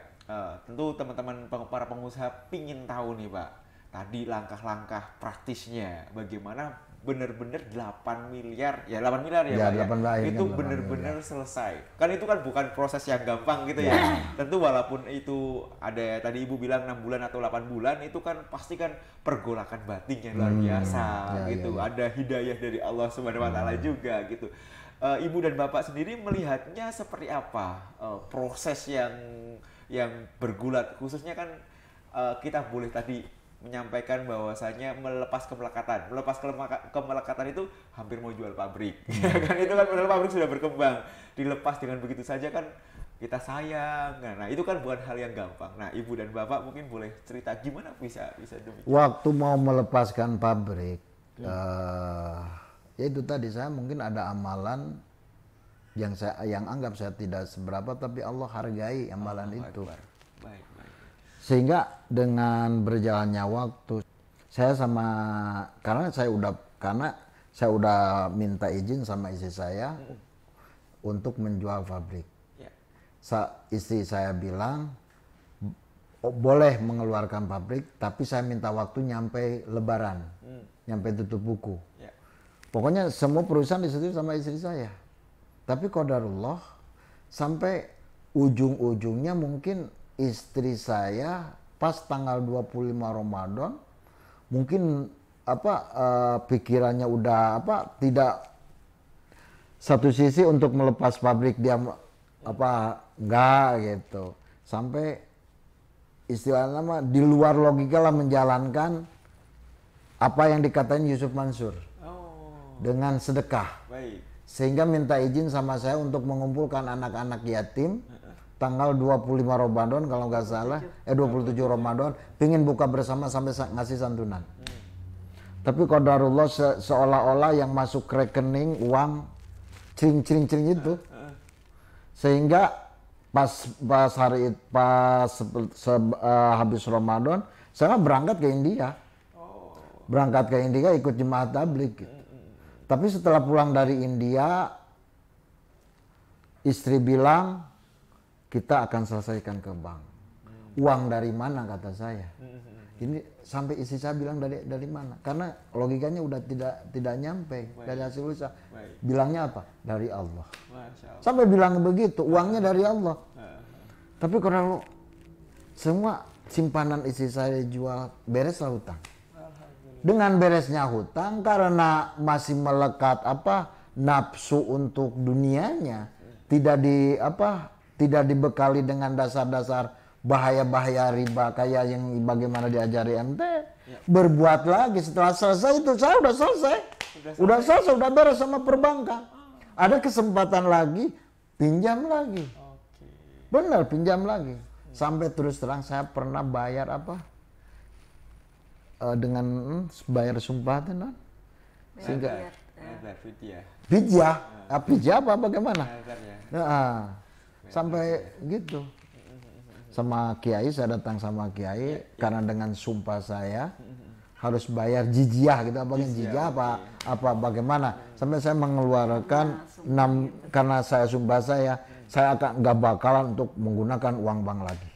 tentu teman-teman para pengusaha pingin tahu nih Pak, tadi langkah-langkah praktisnya bagaimana benar-benar 8 miliar ya Pak ya, itu benar-benar selesai. Kan itu kan bukan proses yang gampang gitu ya. Tentu walaupun itu ada tadi Ibu bilang 6 bulan atau 8 bulan, itu kan pasti kan pergolakan batin yang luar biasa gitu. Ada hidayah dari Allah Subhanahu wa taala juga gitu. Ibu dan Bapak sendiri melihatnya seperti apa proses yang bergulat, khususnya kan kita boleh tadi menyampaikan bahwasanya melepas kemelekatan itu hampir mau jual pabrik. Kan itu kan padahal pabrik sudah berkembang, dilepas dengan begitu saja kan kita sayang. Nah, itu kan bukan hal yang gampang. Nah, Ibu dan Bapak mungkin boleh cerita gimana bisa demikian. Waktu mau melepaskan pabrik, ya itu tadi saya mungkin ada amalan yang anggap saya tidak seberapa, tapi Allah hargai amalan itu. Baik. Sehingga dengan berjalannya waktu, karena saya udah minta izin sama istri saya untuk menjual pabrik. Istri saya bilang boleh mengeluarkan pabrik, tapi saya minta waktu nyampe Lebaran, nyampe tutup buku. Pokoknya semua perusahaan disetujui sama istri saya. Tapi qadarullah sampai ujung-ujungnya mungkin istri saya pas tanggal 25 Ramadan mungkin pikirannya udah tidak satu sisi untuk melepas pabrik dia enggak gitu, sampai istilahnya mah di luar logika lah menjalankan apa yang dikatain Yusuf Mansur dengan sedekah. Baik. Sehingga minta izin sama saya untuk mengumpulkan anak-anak yatim tanggal 25 Ramadan kalau nggak salah, 27 Ramadan, pingin buka bersama sampai ngasih santunan. Tapi qadarullah seolah-olah yang masuk rekening uang cering itu, sehingga pas habis Ramadan saya berangkat ke India, ikut jemaah tabligh. Tapi setelah pulang dari India, istri bilang kita akan selesaikan ke bank. Uang dari mana kata saya? Ini sampai istri saya bilang dari mana? Karena logikanya udah tidak nyampe dari hasil usaha. Bilangnya apa? Dari Allah. Sampai bilang begitu, uangnya dari Allah. Tapi kalau semua simpanan istri saya jual, bereslah hutang. Dengan beresnya hutang karena masih melekat nafsu untuk dunianya, tidak dibekali dengan dasar-dasar bahaya-bahaya riba kayak yang bagaimana diajari MT, berbuat lagi. Setelah selesai itu saya udah selesai, udah beres sama perbankan. Ada kesempatan lagi, pinjam lagi. Benar, pinjam lagi. Sampai terus terang saya pernah bayar dengan bayar sumpah tenan. Sehingga Pijah apa bagaimana? Sampai gitu. Sama kiai, saya datang sama kiai karena dengan sumpah saya harus bayar jizyah gitu, apa bagaimana, sampai saya mengeluarkan karena saya sumpah saya akan nggak bakalan untuk menggunakan uang bank lagi,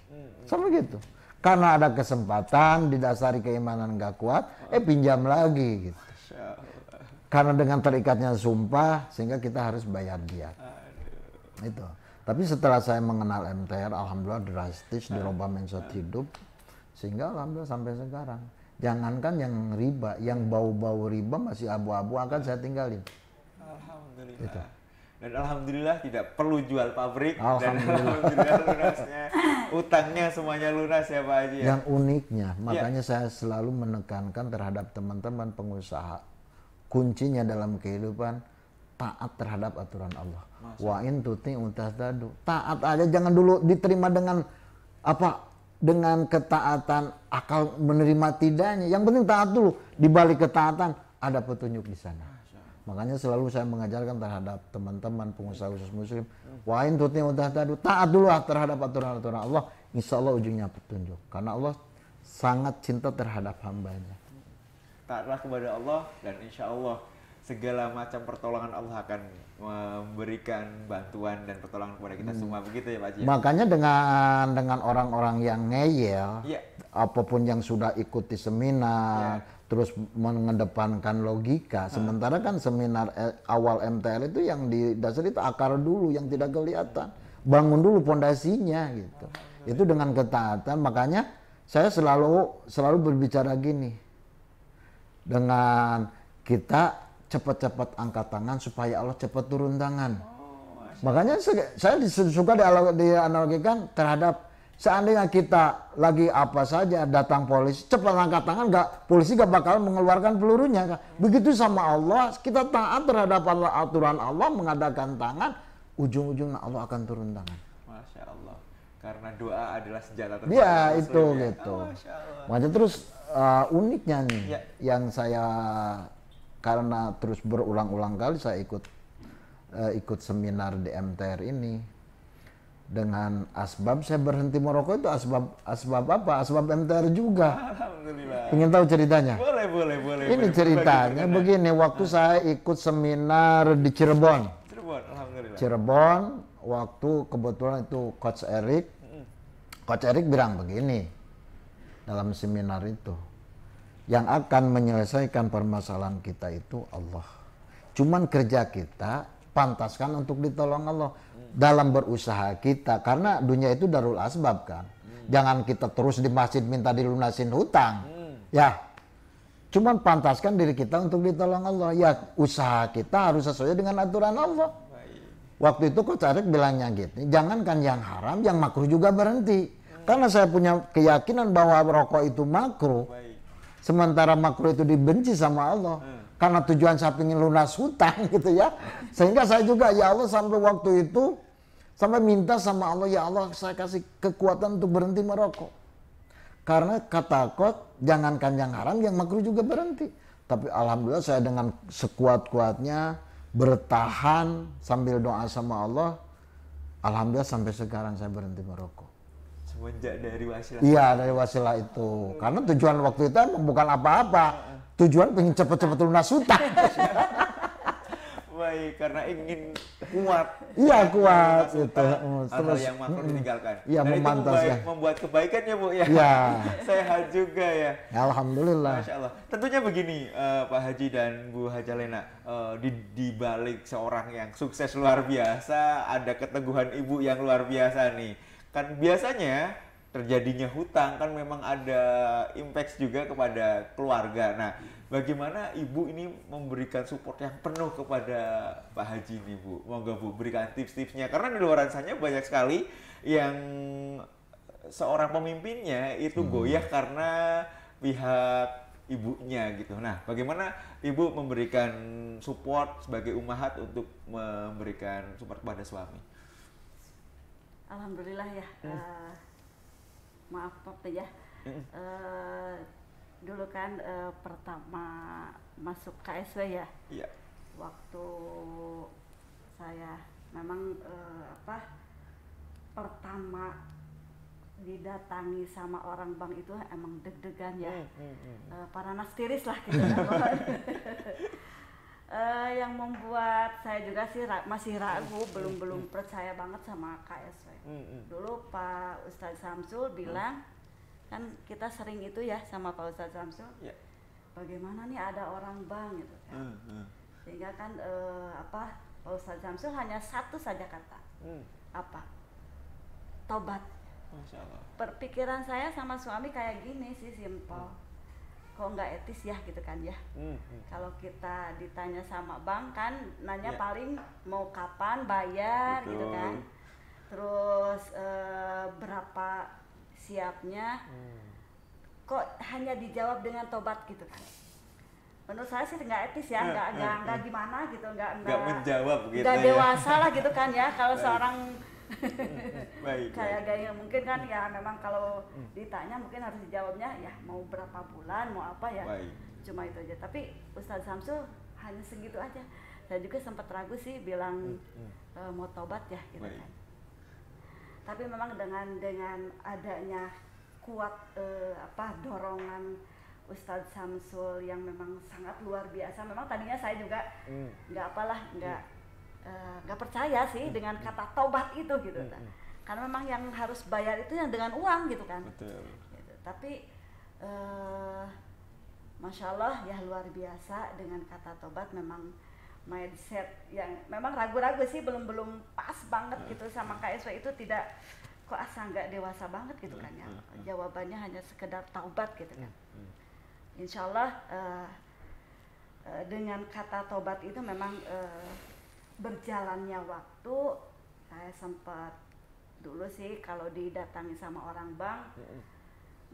sama gitu. Karena ada kesempatan didasari keimanan nggak kuat, pinjam lagi gitu. Karena dengan terikatnya sumpah sehingga kita harus bayar dia. Itu. Tapi setelah saya mengenal MTR, alhamdulillah drastis dirubah mindset hidup, sehingga alhamdulillah sampai sekarang. Jangankan yang riba, yang bau-bau riba masih abu-abu akan saya tinggalin. Alhamdulillah. Itu. Dan alhamdulillah tidak perlu jual pabrik. Alhamdulillah. Dan alhamdulillah lunasnya, utangnya semuanya lunas ya Pak Haji. Yang uniknya, makanya saya selalu menekankan terhadap teman-teman pengusaha, kuncinya dalam kehidupan taat terhadap aturan Allah. Wa in tuti utahtadu. Taat aja, jangan dulu diterima dengan dengan ketaatan akal menerima tidaknya. Yang penting taat dulu. Di balik ketaatan ada petunjuk di sana. Makanya selalu saya mengajarkan terhadap teman-teman pengusaha khusus muslim, wa in tuti utahtadu. Taat dulu terhadap aturan-aturan Allah. Insya Allah ujungnya petunjuk. Karena Allah sangat cinta terhadap hambanya. Taatlah kepada Allah dan insya Allah segala macam pertolongan Allah akan memberikan bantuan dan pertolongan kepada kita semua, begitu ya Pak Haji. Makanya dengan orang-orang yang ngeyel, apapun yang sudah ikuti seminar, terus mengedepankan logika, sementara kan seminar awal MTR itu yang didasari itu akar dulu yang tidak kelihatan, bangun dulu pondasinya gitu. Itu dengan ketaatan. Makanya saya selalu berbicara gini, dengan kita cepat-cepat angkat tangan supaya Allah cepat turun tangan. Makanya saya suka dianalogikan terhadap seandainya kita lagi apa saja datang polisi, cepat angkat tangan, polisi gak bakal mengeluarkan pelurunya. Begitu sama Allah, kita taat terhadap aturan Allah, mengadakan tangan, ujung-ujungnya Allah akan turun tangan. Masya Allah. Karena doa adalah senjata terbaik. Iya itu gitu. Makanya terus uniknya nih yang saya, karena terus berulang-ulang kali saya ikut seminar di MTR ini, dengan asbab saya berhenti merokok itu asbab apa? Asbab MTR juga. Alhamdulillah. Ingin tahu ceritanya? Boleh. Ini ceritanya begini, waktu saya ikut seminar di Cirebon. Alhamdulillah. Cirebon, waktu kebetulan itu Coach Erik bilang begini dalam seminar itu, yang akan menyelesaikan permasalahan kita itu Allah. Cuman kerja kita pantaskan untuk ditolong Allah dalam berusaha kita, karena dunia itu darul asbab kan. Jangan kita terus di masjid minta dilunasin hutang. Ya. Cuman pantaskan diri kita untuk ditolong Allah. Ya usaha kita harus sesuai dengan aturan Allah. Waktu itu Coach Arief bilangnya gitu, jangankan yang haram, yang makruh juga berhenti. Karena saya punya keyakinan bahwa rokok itu makruh. Sementara makruh itu dibenci sama Allah. Karena tujuan saya ingin lunas hutang gitu ya. Sehingga saya juga, ya Allah, sampai waktu itu sampai minta sama Allah, ya Allah saya kasih kekuatan untuk berhenti merokok. Karena kata Coach, jangankan yang haram, yang makruh juga berhenti. Tapi alhamdulillah saya dengan sekuat-kuatnya bertahan sambil doa sama Allah. Alhamdulillah sampai sekarang saya berhenti merokok. Semenjak dari wasilah. Iya, dari wasilah itu. Karena tujuan waktu itu emang bukan apa-apa. Tujuan pengen cepet-cepet lunas hutang. Baik, karena ingin kuat. Iya, kuat gitu. Hal yang makruh ditinggalkan. Iya, memantau ya. Membuat kebaikan ya Bu ya. Iya. Sehat juga ya. Alhamdulillah. Masya Allah. Tentunya begini Pak Haji dan Bu Hajalena, di balik seorang yang sukses luar biasa, ada keteguhan ibu yang luar biasa nih. Kan biasanya terjadinya hutang kan memang ada impact juga kepada keluarga. Nah, bagaimana ibu ini memberikan support yang penuh kepada Pak Haji nih Bu? Monggo Bu, berikan tips-tipsnya. Karena di luar sana banyak sekali yang seorang pemimpinnya itu goyah karena pihak ibunya gitu. Nah, bagaimana ibu memberikan support sebagai ummahat untuk memberikan support kepada suami? Alhamdulillah ya. Maaf ya. Dulu kan pertama masuk KSW ya. Iya. Waktu saya memang pertama didatangi sama orang bank itu emang deg-degan ya. Paranas tiris lah gitu. Yang membuat saya juga sih masih ragu, belum percaya banget sama KSW. Dulu Pak Ustadz Samsul bilang, kan kita sering itu ya sama Pak Ustadz Samsul, bagaimana nih ada orang bank gitu kan. Sehingga kan Pak Ustadz Samsul hanya satu saja kata, apa? Tobat. Masya Allah. Perpikiran saya sama suami kayak gini sih, simple. Kok nggak etis ya gitu kan ya. Kalau kita ditanya sama bank kan nanya paling mau kapan bayar. Betul. Gitu kan. Terus berapa siapnya. Kok hanya dijawab dengan tobat gitu kan. Menurut saya sih nggak etis ya, nggak gimana gitu, nggak menjawab gitu. Nggak dewasa lah gitu kan ya kalau seorang kayak gaya mungkin kan ya memang kalau ditanya mungkin harus dijawabnya ya mau berapa bulan mau apa ya. Cuma itu aja. Tapi Ustadz Samsul hanya segitu aja. Saya juga sempat ragu sih bilang mau tobat ya gitu kan. Tapi memang dengan adanya kuat dorongan Ustadz Samsul yang memang sangat luar biasa. Memang tadinya saya juga nggak percaya sih dengan kata tobat itu gitu kan. Karena memang yang harus bayar itu yang dengan uang gitu kan. Betul. Gitu. Tapi Masya Allah ya luar biasa dengan kata tobat. Memang mindset yang memang ragu-ragu sih, belum pas banget gitu sama KSW itu, tidak kok asa nggak dewasa banget gitu kan ya. Jawabannya hanya sekedar taubat gitu kan. Insya Allah dengan kata tobat itu memang berjalannya waktu saya sempat dulu sih kalau didatangi sama orang bank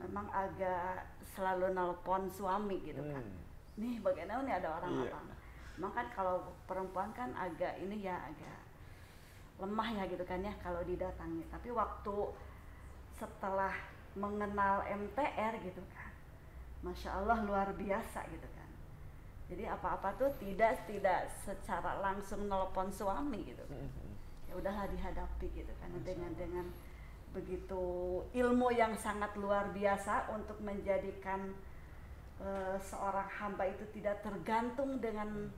memang agak selalu nelpon suami gitu kan. Nih bagaimana nih ada orang abang. Memang kan kalau perempuan kan agak ini ya agak lemah ya gitu kan ya kalau didatangi. Tapi waktu setelah mengenal MTR gitu kan, Masya Allah luar biasa gitu kan. Jadi apa-apa tuh tidak secara langsung nelpon suami gitu. Ya udahlah dihadapi gitu kan dengan begitu ilmu yang sangat luar biasa untuk menjadikan seorang hamba itu tidak tergantung dengan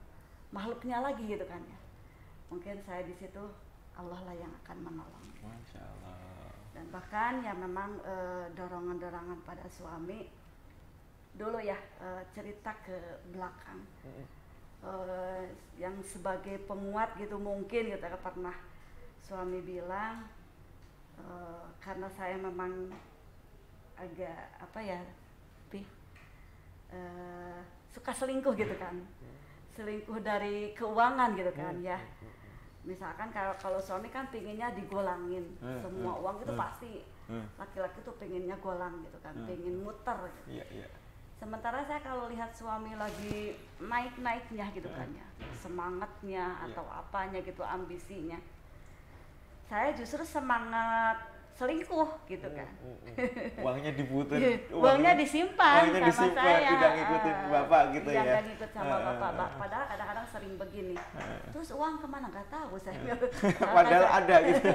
makhluknya lagi gitu kan ya. Mungkin saya di situ Allah lah yang akan menolong. Masya Allah. Dan bahkan ya memang dorongan-dorongan pada suami dulu ya, cerita ke belakang yang sebagai penguat gitu mungkin gitu pernah suami bilang karena saya memang agak suka selingkuh gitu kan, selingkuh dari keuangan gitu kan ya. Misalkan kalau suami kan pinginnya digolangin semua uang itu pasti laki-laki tuh pinginnya golang gitu kan, pingin muter gitu. Sementara saya kalau lihat suami lagi naik-naiknya gitu kan ya, semangatnya atau apanya gitu, ambisinya, saya justru semangat selingkuh gitu kan. Uangnya diputer, uangnya disimpan sama saya, tidak ngikutin bapak gitu ya. Tidak ngikut sama bapak, padahal kadang-kadang sering begini. Terus uang kemana nggak tahu saya. Padahal ada gitu.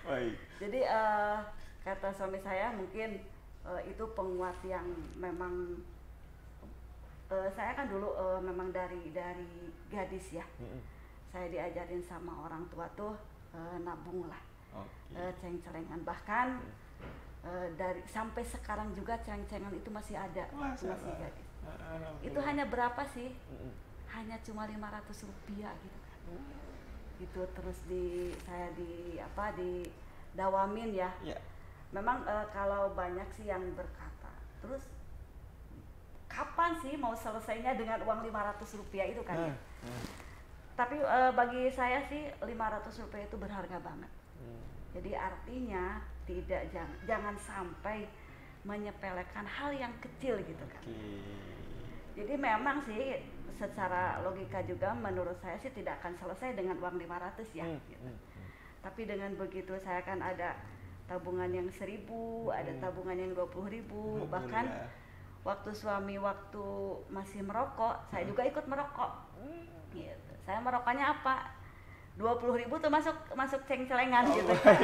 Baik. Jadi kata suami saya mungkin itu penguat yang memang saya kan dulu memang dari gadis ya. Saya diajarin sama orang tua tuh nabung lah. Ceng-celengan, bahkan dari sampai sekarang juga ceng-cengan itu masih ada. Masih gadis. Itu hanya berapa sih? Hanya cuma 500 rupiah gitu kan. Itu terus saya didawamin ya. Memang kalau banyak sih yang berkata, terus kapan sih mau selesainya dengan uang 500 rupiah itu kan ya? Tapi bagi saya sih 500 rupiah itu berharga banget. Jadi artinya jangan sampai menyepelekan hal yang kecil gitu kan. Jadi memang sih secara logika juga menurut saya sih tidak akan selesai dengan uang 500 ya. Gitu. Tapi dengan begitu saya kan ada tabungan yang 1.000, ada tabungan yang 20.000, bahkan waktu suami masih merokok, saya juga ikut merokok. Gitu. Saya merokoknya apa? 20.000 tuh masuk ceng-celengan gitu kan.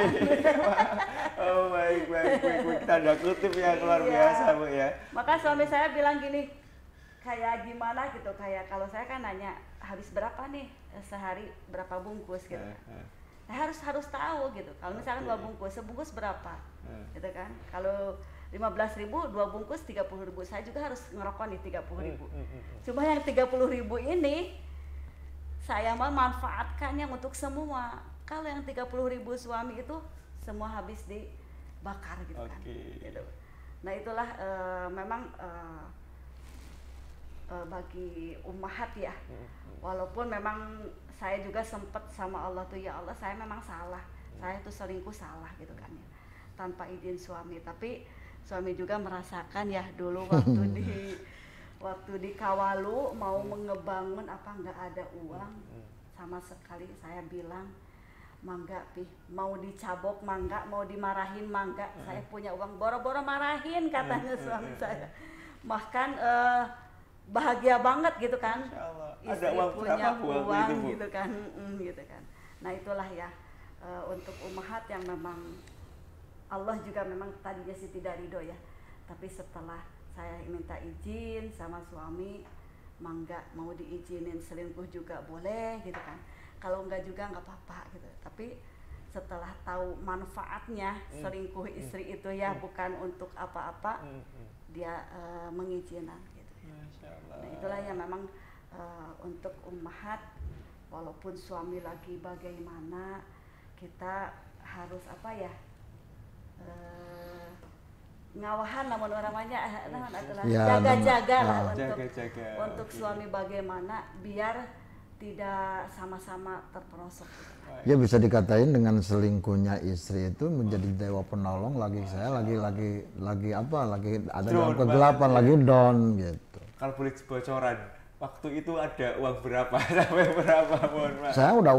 Oh baik. Tanda kutip yang luar biasa Bu ya. Maka suami saya bilang gini, kayak gimana gitu, kayak kalau saya kan nanya habis berapa nih sehari berapa bungkus gitu kan. Saya harus tahu gitu. Kalau misalkan 2 bungkus, sebungkus berapa? Gitu kan. Kalau 15.000, 2 bungkus 30.000. Saya juga harus ngerokok nih 30.000. Cuma yang 30.000 ini saya mau manfaatkannya untuk semua. Kalau yang 30.000 suami itu semua habis dibakar gitu kan. Gitu. Nah itulah memang bagi ummahat ya. Walaupun memang saya juga sempat sama Allah tuh, ya Allah saya memang salah. Saya tuh selingkuh salah gitu kan ya. Tanpa izin suami. Tapi suami juga merasakan ya dulu waktu di Kawalu mau mengebangun nggak ada uang sama sekali. Saya bilang mangga Pih, mau dicabok mangga, mau dimarahin mangga, saya punya uang, boro-boro marahin katanya suami saya. Bahkan bahagia banget gitu kan, istri ada uang punya uang gitu kan, gitu kan. Nah itulah ya untuk ummahat yang memang Allah juga memang tadinya sih tidak ridho ya, tapi setelah saya minta izin sama suami, mangga mau diizinin selingkuh juga boleh gitu kan. Kalau enggak juga enggak apa-apa gitu. Tapi setelah tahu manfaatnya selingkuh istri itu ya bukan untuk apa-apa, dia mengizinkan gitu. Nah itulah yang memang untuk ummahat, walaupun suami lagi bagaimana, kita harus ngawahan namun orangnya jaga-jaga lah untuk suami bagaimana biar tidak sama-sama terperosok. Ya bisa dikatain dengan selingkuhnya istri itu menjadi dewa penolong lagi saya lagi ada dalam kegelapan lagi down gitu. Kalau boleh bocoran, waktu itu ada uang berapa sampai berapa mohon maaf. Saya udah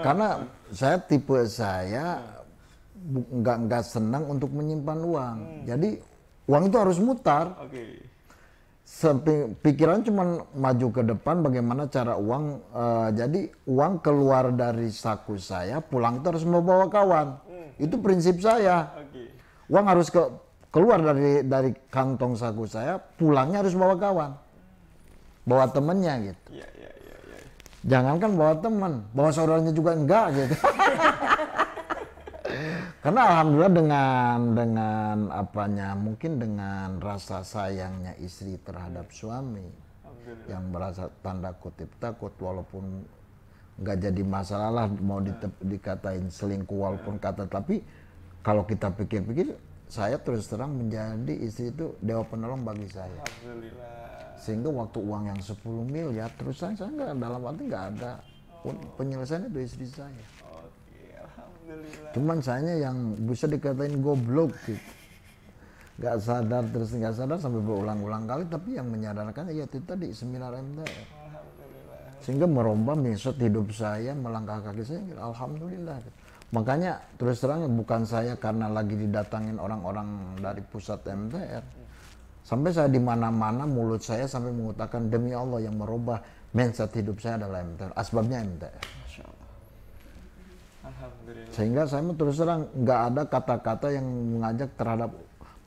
karena saya tipe nggak senang untuk menyimpan uang. Jadi uang itu harus mutar. Pikiran cuma maju ke depan bagaimana cara uang. Jadi uang keluar dari saku saya, pulang itu harus membawa kawan. Itu prinsip saya. Uang harus keluar dari kantong saku saya, pulangnya harus bawa kawan, bawa temennya gitu. Jangankan bawa teman, bawa saudaranya juga enggak gitu. Karena alhamdulillah dengan mungkin dengan rasa sayangnya istri terhadap suami yang merasa tanda kutip takut, walaupun nggak jadi masalah lah mau dikatain selingkuh walaupun tapi kalau kita pikir-pikir saya terus terang menjadi istri itu dewa penolong bagi saya. Alhamdulillah. Sehingga waktu uang yang 10 miliar terus saya nggak, dalam arti nggak ada penyelesaian itu istri saya. Oke, alhamdulillah. Cuman saya yang bisa dikatain goblok gitu. Nggak sadar, terus nggak sadar sampai berulang-ulang kali, tapi yang menyadarkan ya itu tadi seminar MTR. Alhamdulillah. Sehingga merubah mindset hidup saya, melangkah kaki saya, alhamdulillah. Makanya terus terang bukan saya karena lagi didatangin orang-orang dari pusat MTR. Sampai saya di mana-mana mulut saya sampai mengutakan demi Allah yang merubah mindset hidup saya adalah MTR. Asbabnya MTR. Masya Allah. Alhamdulillah. Sehingga saya terus terang nggak ada kata-kata yang mengajak terhadap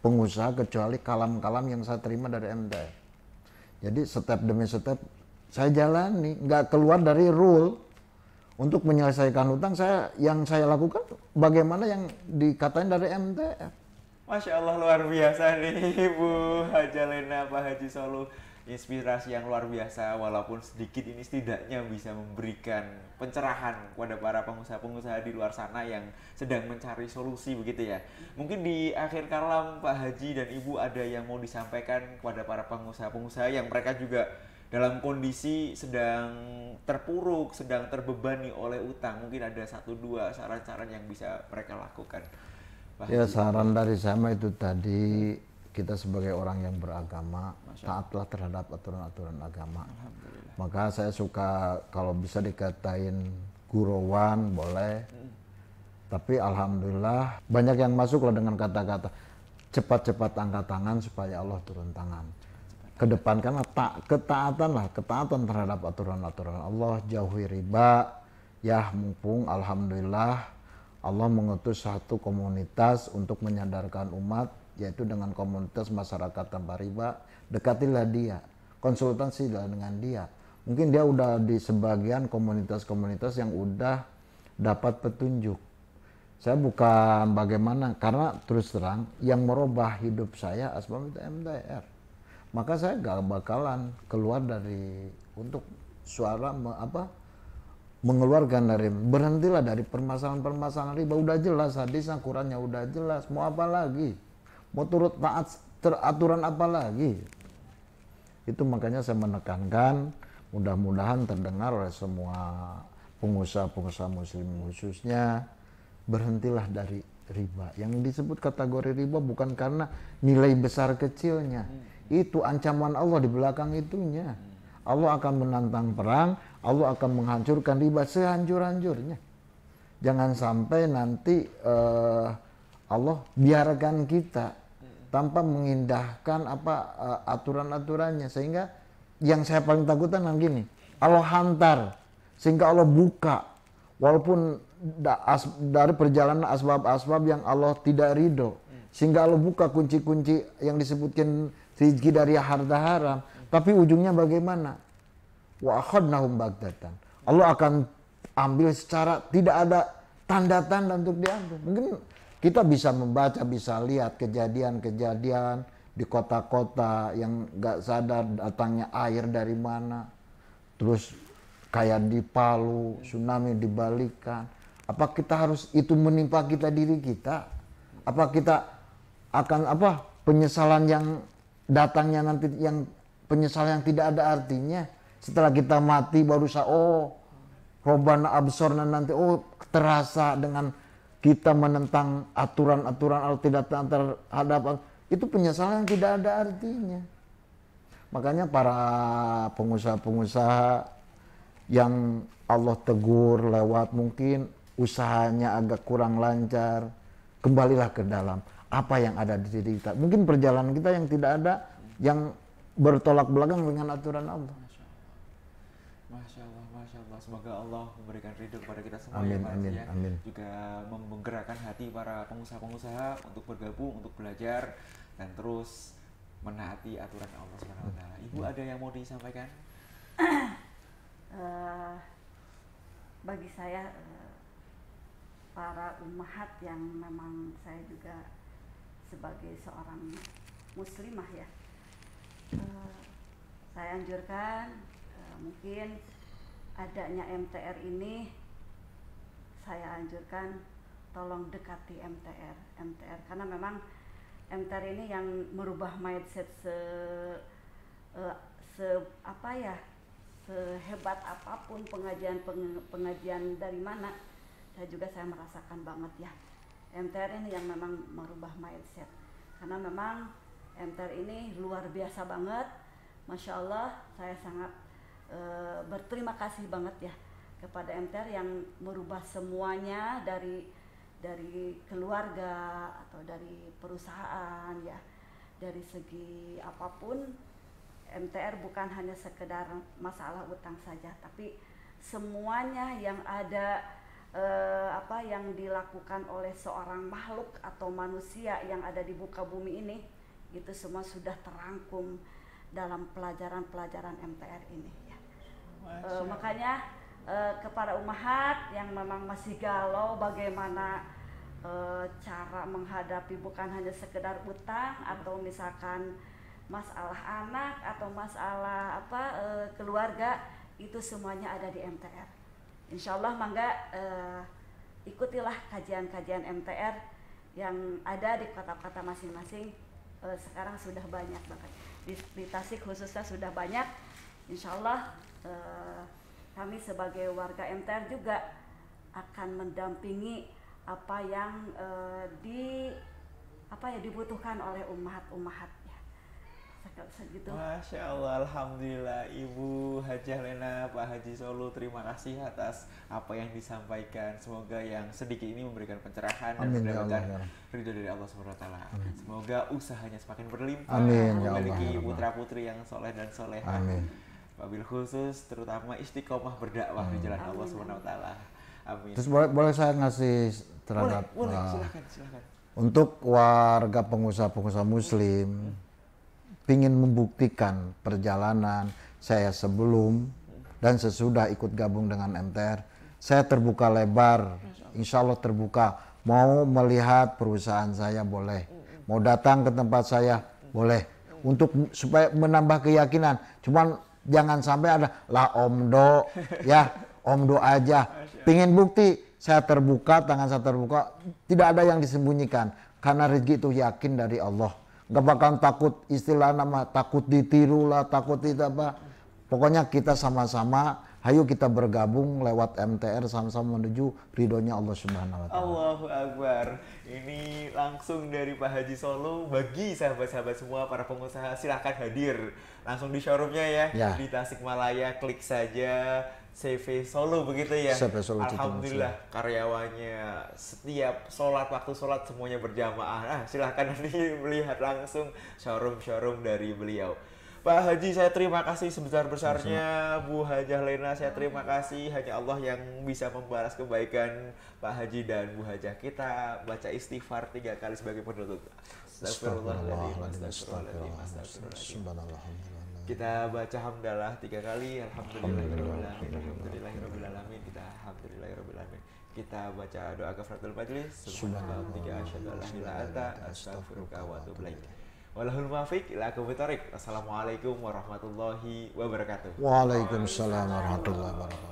pengusaha kecuali kalam-kalam yang saya terima dari MTR. Jadi step demi step saya jalani, nggak keluar dari rule. Untuk menyelesaikan hutang yang saya lakukan bagaimana yang dikatain dari MTR. Masya Allah, luar biasa nih Bu Haja Lena, Pak Haji Solo. Inspirasi yang luar biasa, walaupun sedikit ini setidaknya bisa memberikan pencerahan kepada para pengusaha-pengusaha di luar sana yang sedang mencari solusi begitu ya. Mungkin di akhir kalam Pak Haji dan Ibu ada yang mau disampaikan kepada para pengusaha-pengusaha yang mereka juga dalam kondisi sedang terpuruk, sedang terbebani oleh utang. Mungkin ada 1-2 saran-saran yang bisa mereka lakukan. Ya, saran dari saya itu tadi, kita sebagai orang yang beragama, taatlah terhadap aturan-aturan agama. Maka saya suka kalau bisa dikatain gurauan boleh. Tapi alhamdulillah banyak yang masuk lah dengan kata-kata cepat-cepat angkat tangan supaya Allah turun tangan. Kedepankanlah ketaatan terhadap aturan-aturan Allah, jauhi riba. Ya, mumpung alhamdulillah Allah mengutus satu komunitas untuk menyadarkan umat, yaitu dengan komunitas masyarakat tanpa riba. Dekatilah dia, konsultasilah dengan dia. Mungkin dia udah di sebagian komunitas-komunitas yang udah dapat petunjuk. Saya bukan bagaimana, karena terus terang yang merubah hidup saya asbab itu MTR. Maka saya gak bakalan keluar dari untuk suara mengeluarkan dari, berhentilah dari permasalahan-permasalahan riba. Udah jelas hadisnya, Qurannya udah jelas, mau apa lagi, mau turut taat aturan apa lagi. Itu makanya saya menekankan, mudah-mudahan terdengar oleh semua pengusaha-pengusaha muslim khususnya, berhentilah dari riba. Yang disebut kategori riba bukan karena nilai besar kecilnya, itu ancaman Allah di belakang itunya. Allah akan menantang perang, Allah akan menghancurkan riba sehancur-hancurnya. Jangan sampai nanti Allah biarkan kita tanpa mengindahkan aturan-aturannya, sehingga yang saya paling takutkan yang gini, Allah hantar sehingga Allah buka, walaupun dari perjalanan asbab-asbab yang Allah tidak ridho, sehingga Allah buka kunci-kunci yang disebutkan rezeki dari harta haram, tapi ujungnya bagaimana? Wa akhadnahum baghtatan. Allah akan ambil secara tidak ada tanda-tanda untuk diambil. Mungkin kita bisa membaca, bisa lihat kejadian-kejadian di kota-kota yang nggak sadar datangnya air dari mana, terus kayak di Palu tsunami dibalikan. Apa kita harus itu menimpa kita diri kita? Apa kita akan penyesalan yang datangnya nanti, yang penyesalan yang tidak ada artinya setelah kita mati baru Robbana absorna nanti terasa dengan kita menentang aturan-aturan Allah tidak terhadap itu penyesalan yang tidak ada artinya. Makanya para pengusaha-pengusaha yang Allah tegur lewat mungkin usahanya agak kurang lancar, kembalilah ke dalam apa yang ada di diri kita. Mungkin perjalanan kita yang tidak ada, yang bertolak belakang dengan aturan Allah. Masya Allah, Masya Allah. Semoga Allah memberikan ridho kepada kita semua. Amin, ya Pak amin, ya. amin. Juga menggerakkan hati para pengusaha-pengusaha untuk bergabung, untuk belajar dan terus menaati aturan Allah Subhanahu wa taala. Ibu ada yang mau disampaikan? Bagi saya para ummahat yang memang saya juga sebagai seorang muslimah ya, saya anjurkan mungkin adanya MTR ini, saya anjurkan tolong dekati MTR karena memang MTR ini yang merubah mindset sehebat apapun pengajian dari mana, saya merasakan banget ya. MTR ini yang memang merubah mindset, karena memang MTR ini luar biasa banget. Masya Allah, saya sangat berterima kasih banget ya kepada MTR yang merubah semuanya dari keluarga atau dari perusahaan ya, dari segi apapun. MTR bukan hanya sekedar masalah utang saja, tapi semuanya yang ada yang dilakukan oleh seorang makhluk atau manusia yang ada di muka bumi ini, itu semua sudah terangkum dalam pelajaran-pelajaran MTR ini ya. Makanya kepada ummahat yang memang masih galau bagaimana cara menghadapi bukan hanya sekedar utang atau misalkan masalah anak atau masalah keluarga, itu semuanya ada di MTR. Insya Allah mangga ikutilah kajian-kajian MTR yang ada di kota-kota masing-masing. Sekarang sudah banyak banget di Tasik khususnya sudah banyak. Insya Allah kami sebagai warga MTR juga akan mendampingi apa yang dibutuhkan oleh ummahat ya. Segitu. Masya Allah, alhamdulillah Ibu Hajah Lena, Pak Haji Solo, terima kasih atas apa yang disampaikan. Semoga yang sedikit ini memberikan pencerahan dan mendapatkan ridho dari Allah SWT. Semoga usahanya semakin berlimpah, memiliki putra-putri yang soleh dan soleha. Wabil khusus terutama istiqomah berdakwah di jalan Allah SWT. Amin. Terus boleh saya ngasih terhadap boleh, silakan. Untuk warga pengusaha muslim ingin membuktikan perjalanan saya sebelum dan sesudah ikut gabung dengan MTR, saya terbuka lebar, insya Allah terbuka. Mau melihat perusahaan saya boleh, mau datang ke tempat saya boleh, untuk supaya menambah keyakinan. Cuman jangan sampai ada lah omdo ya, omdo aja. Pingin bukti, saya terbuka, tangan saya terbuka, tidak ada yang disembunyikan, karena rezeki itu yakin dari Allah. Gak bakal takut, istilah nama takut ditiru lah, takut itu apa. Pokoknya kita sama-sama, ayo kita bergabung lewat MTR sama-sama menuju ridhonya Allah Subhanahu wa Ta'ala. Allahu Akbar. Ini langsung dari Pak Haji Solo. Bagi sahabat-sahabat semua, para pengusaha, silahkan hadir langsung di showroomnya ya. Di Tasikmalaya, klik saja CV Solo begitu ya. Solo, alhamdulillah karyawannya setiap waktu sholat semuanya berjamaah. Silahkan nanti melihat langsung showroom dari beliau. Pak Haji, saya terima kasih sebesar-besarnya. Bu Hajah Lena, saya terima kasih. Hanya Allah yang bisa membalas kebaikan Pak Haji dan Bu Hajah. Kita baca istighfar 3 kali sebagai penutup. Astagfirullahaladzim, astagfirullahaladzim. Kita baca hamdalah 3 kali. Alhamdulillahirrahmanirrahim. Kita alhamdulillahirrahmanirrahim. Kita baca doa kafaratul majlis. Subhanallah 3 asyhadu an la ilaha illa anta astaghfiruka wa atubu ilaik. Walahul muwaffiq ila aqwamit thoriq. Assalamualaikum warahmatullahi wabarakatuh. Waalaikumsalam warahmatullahi wabarakatuh.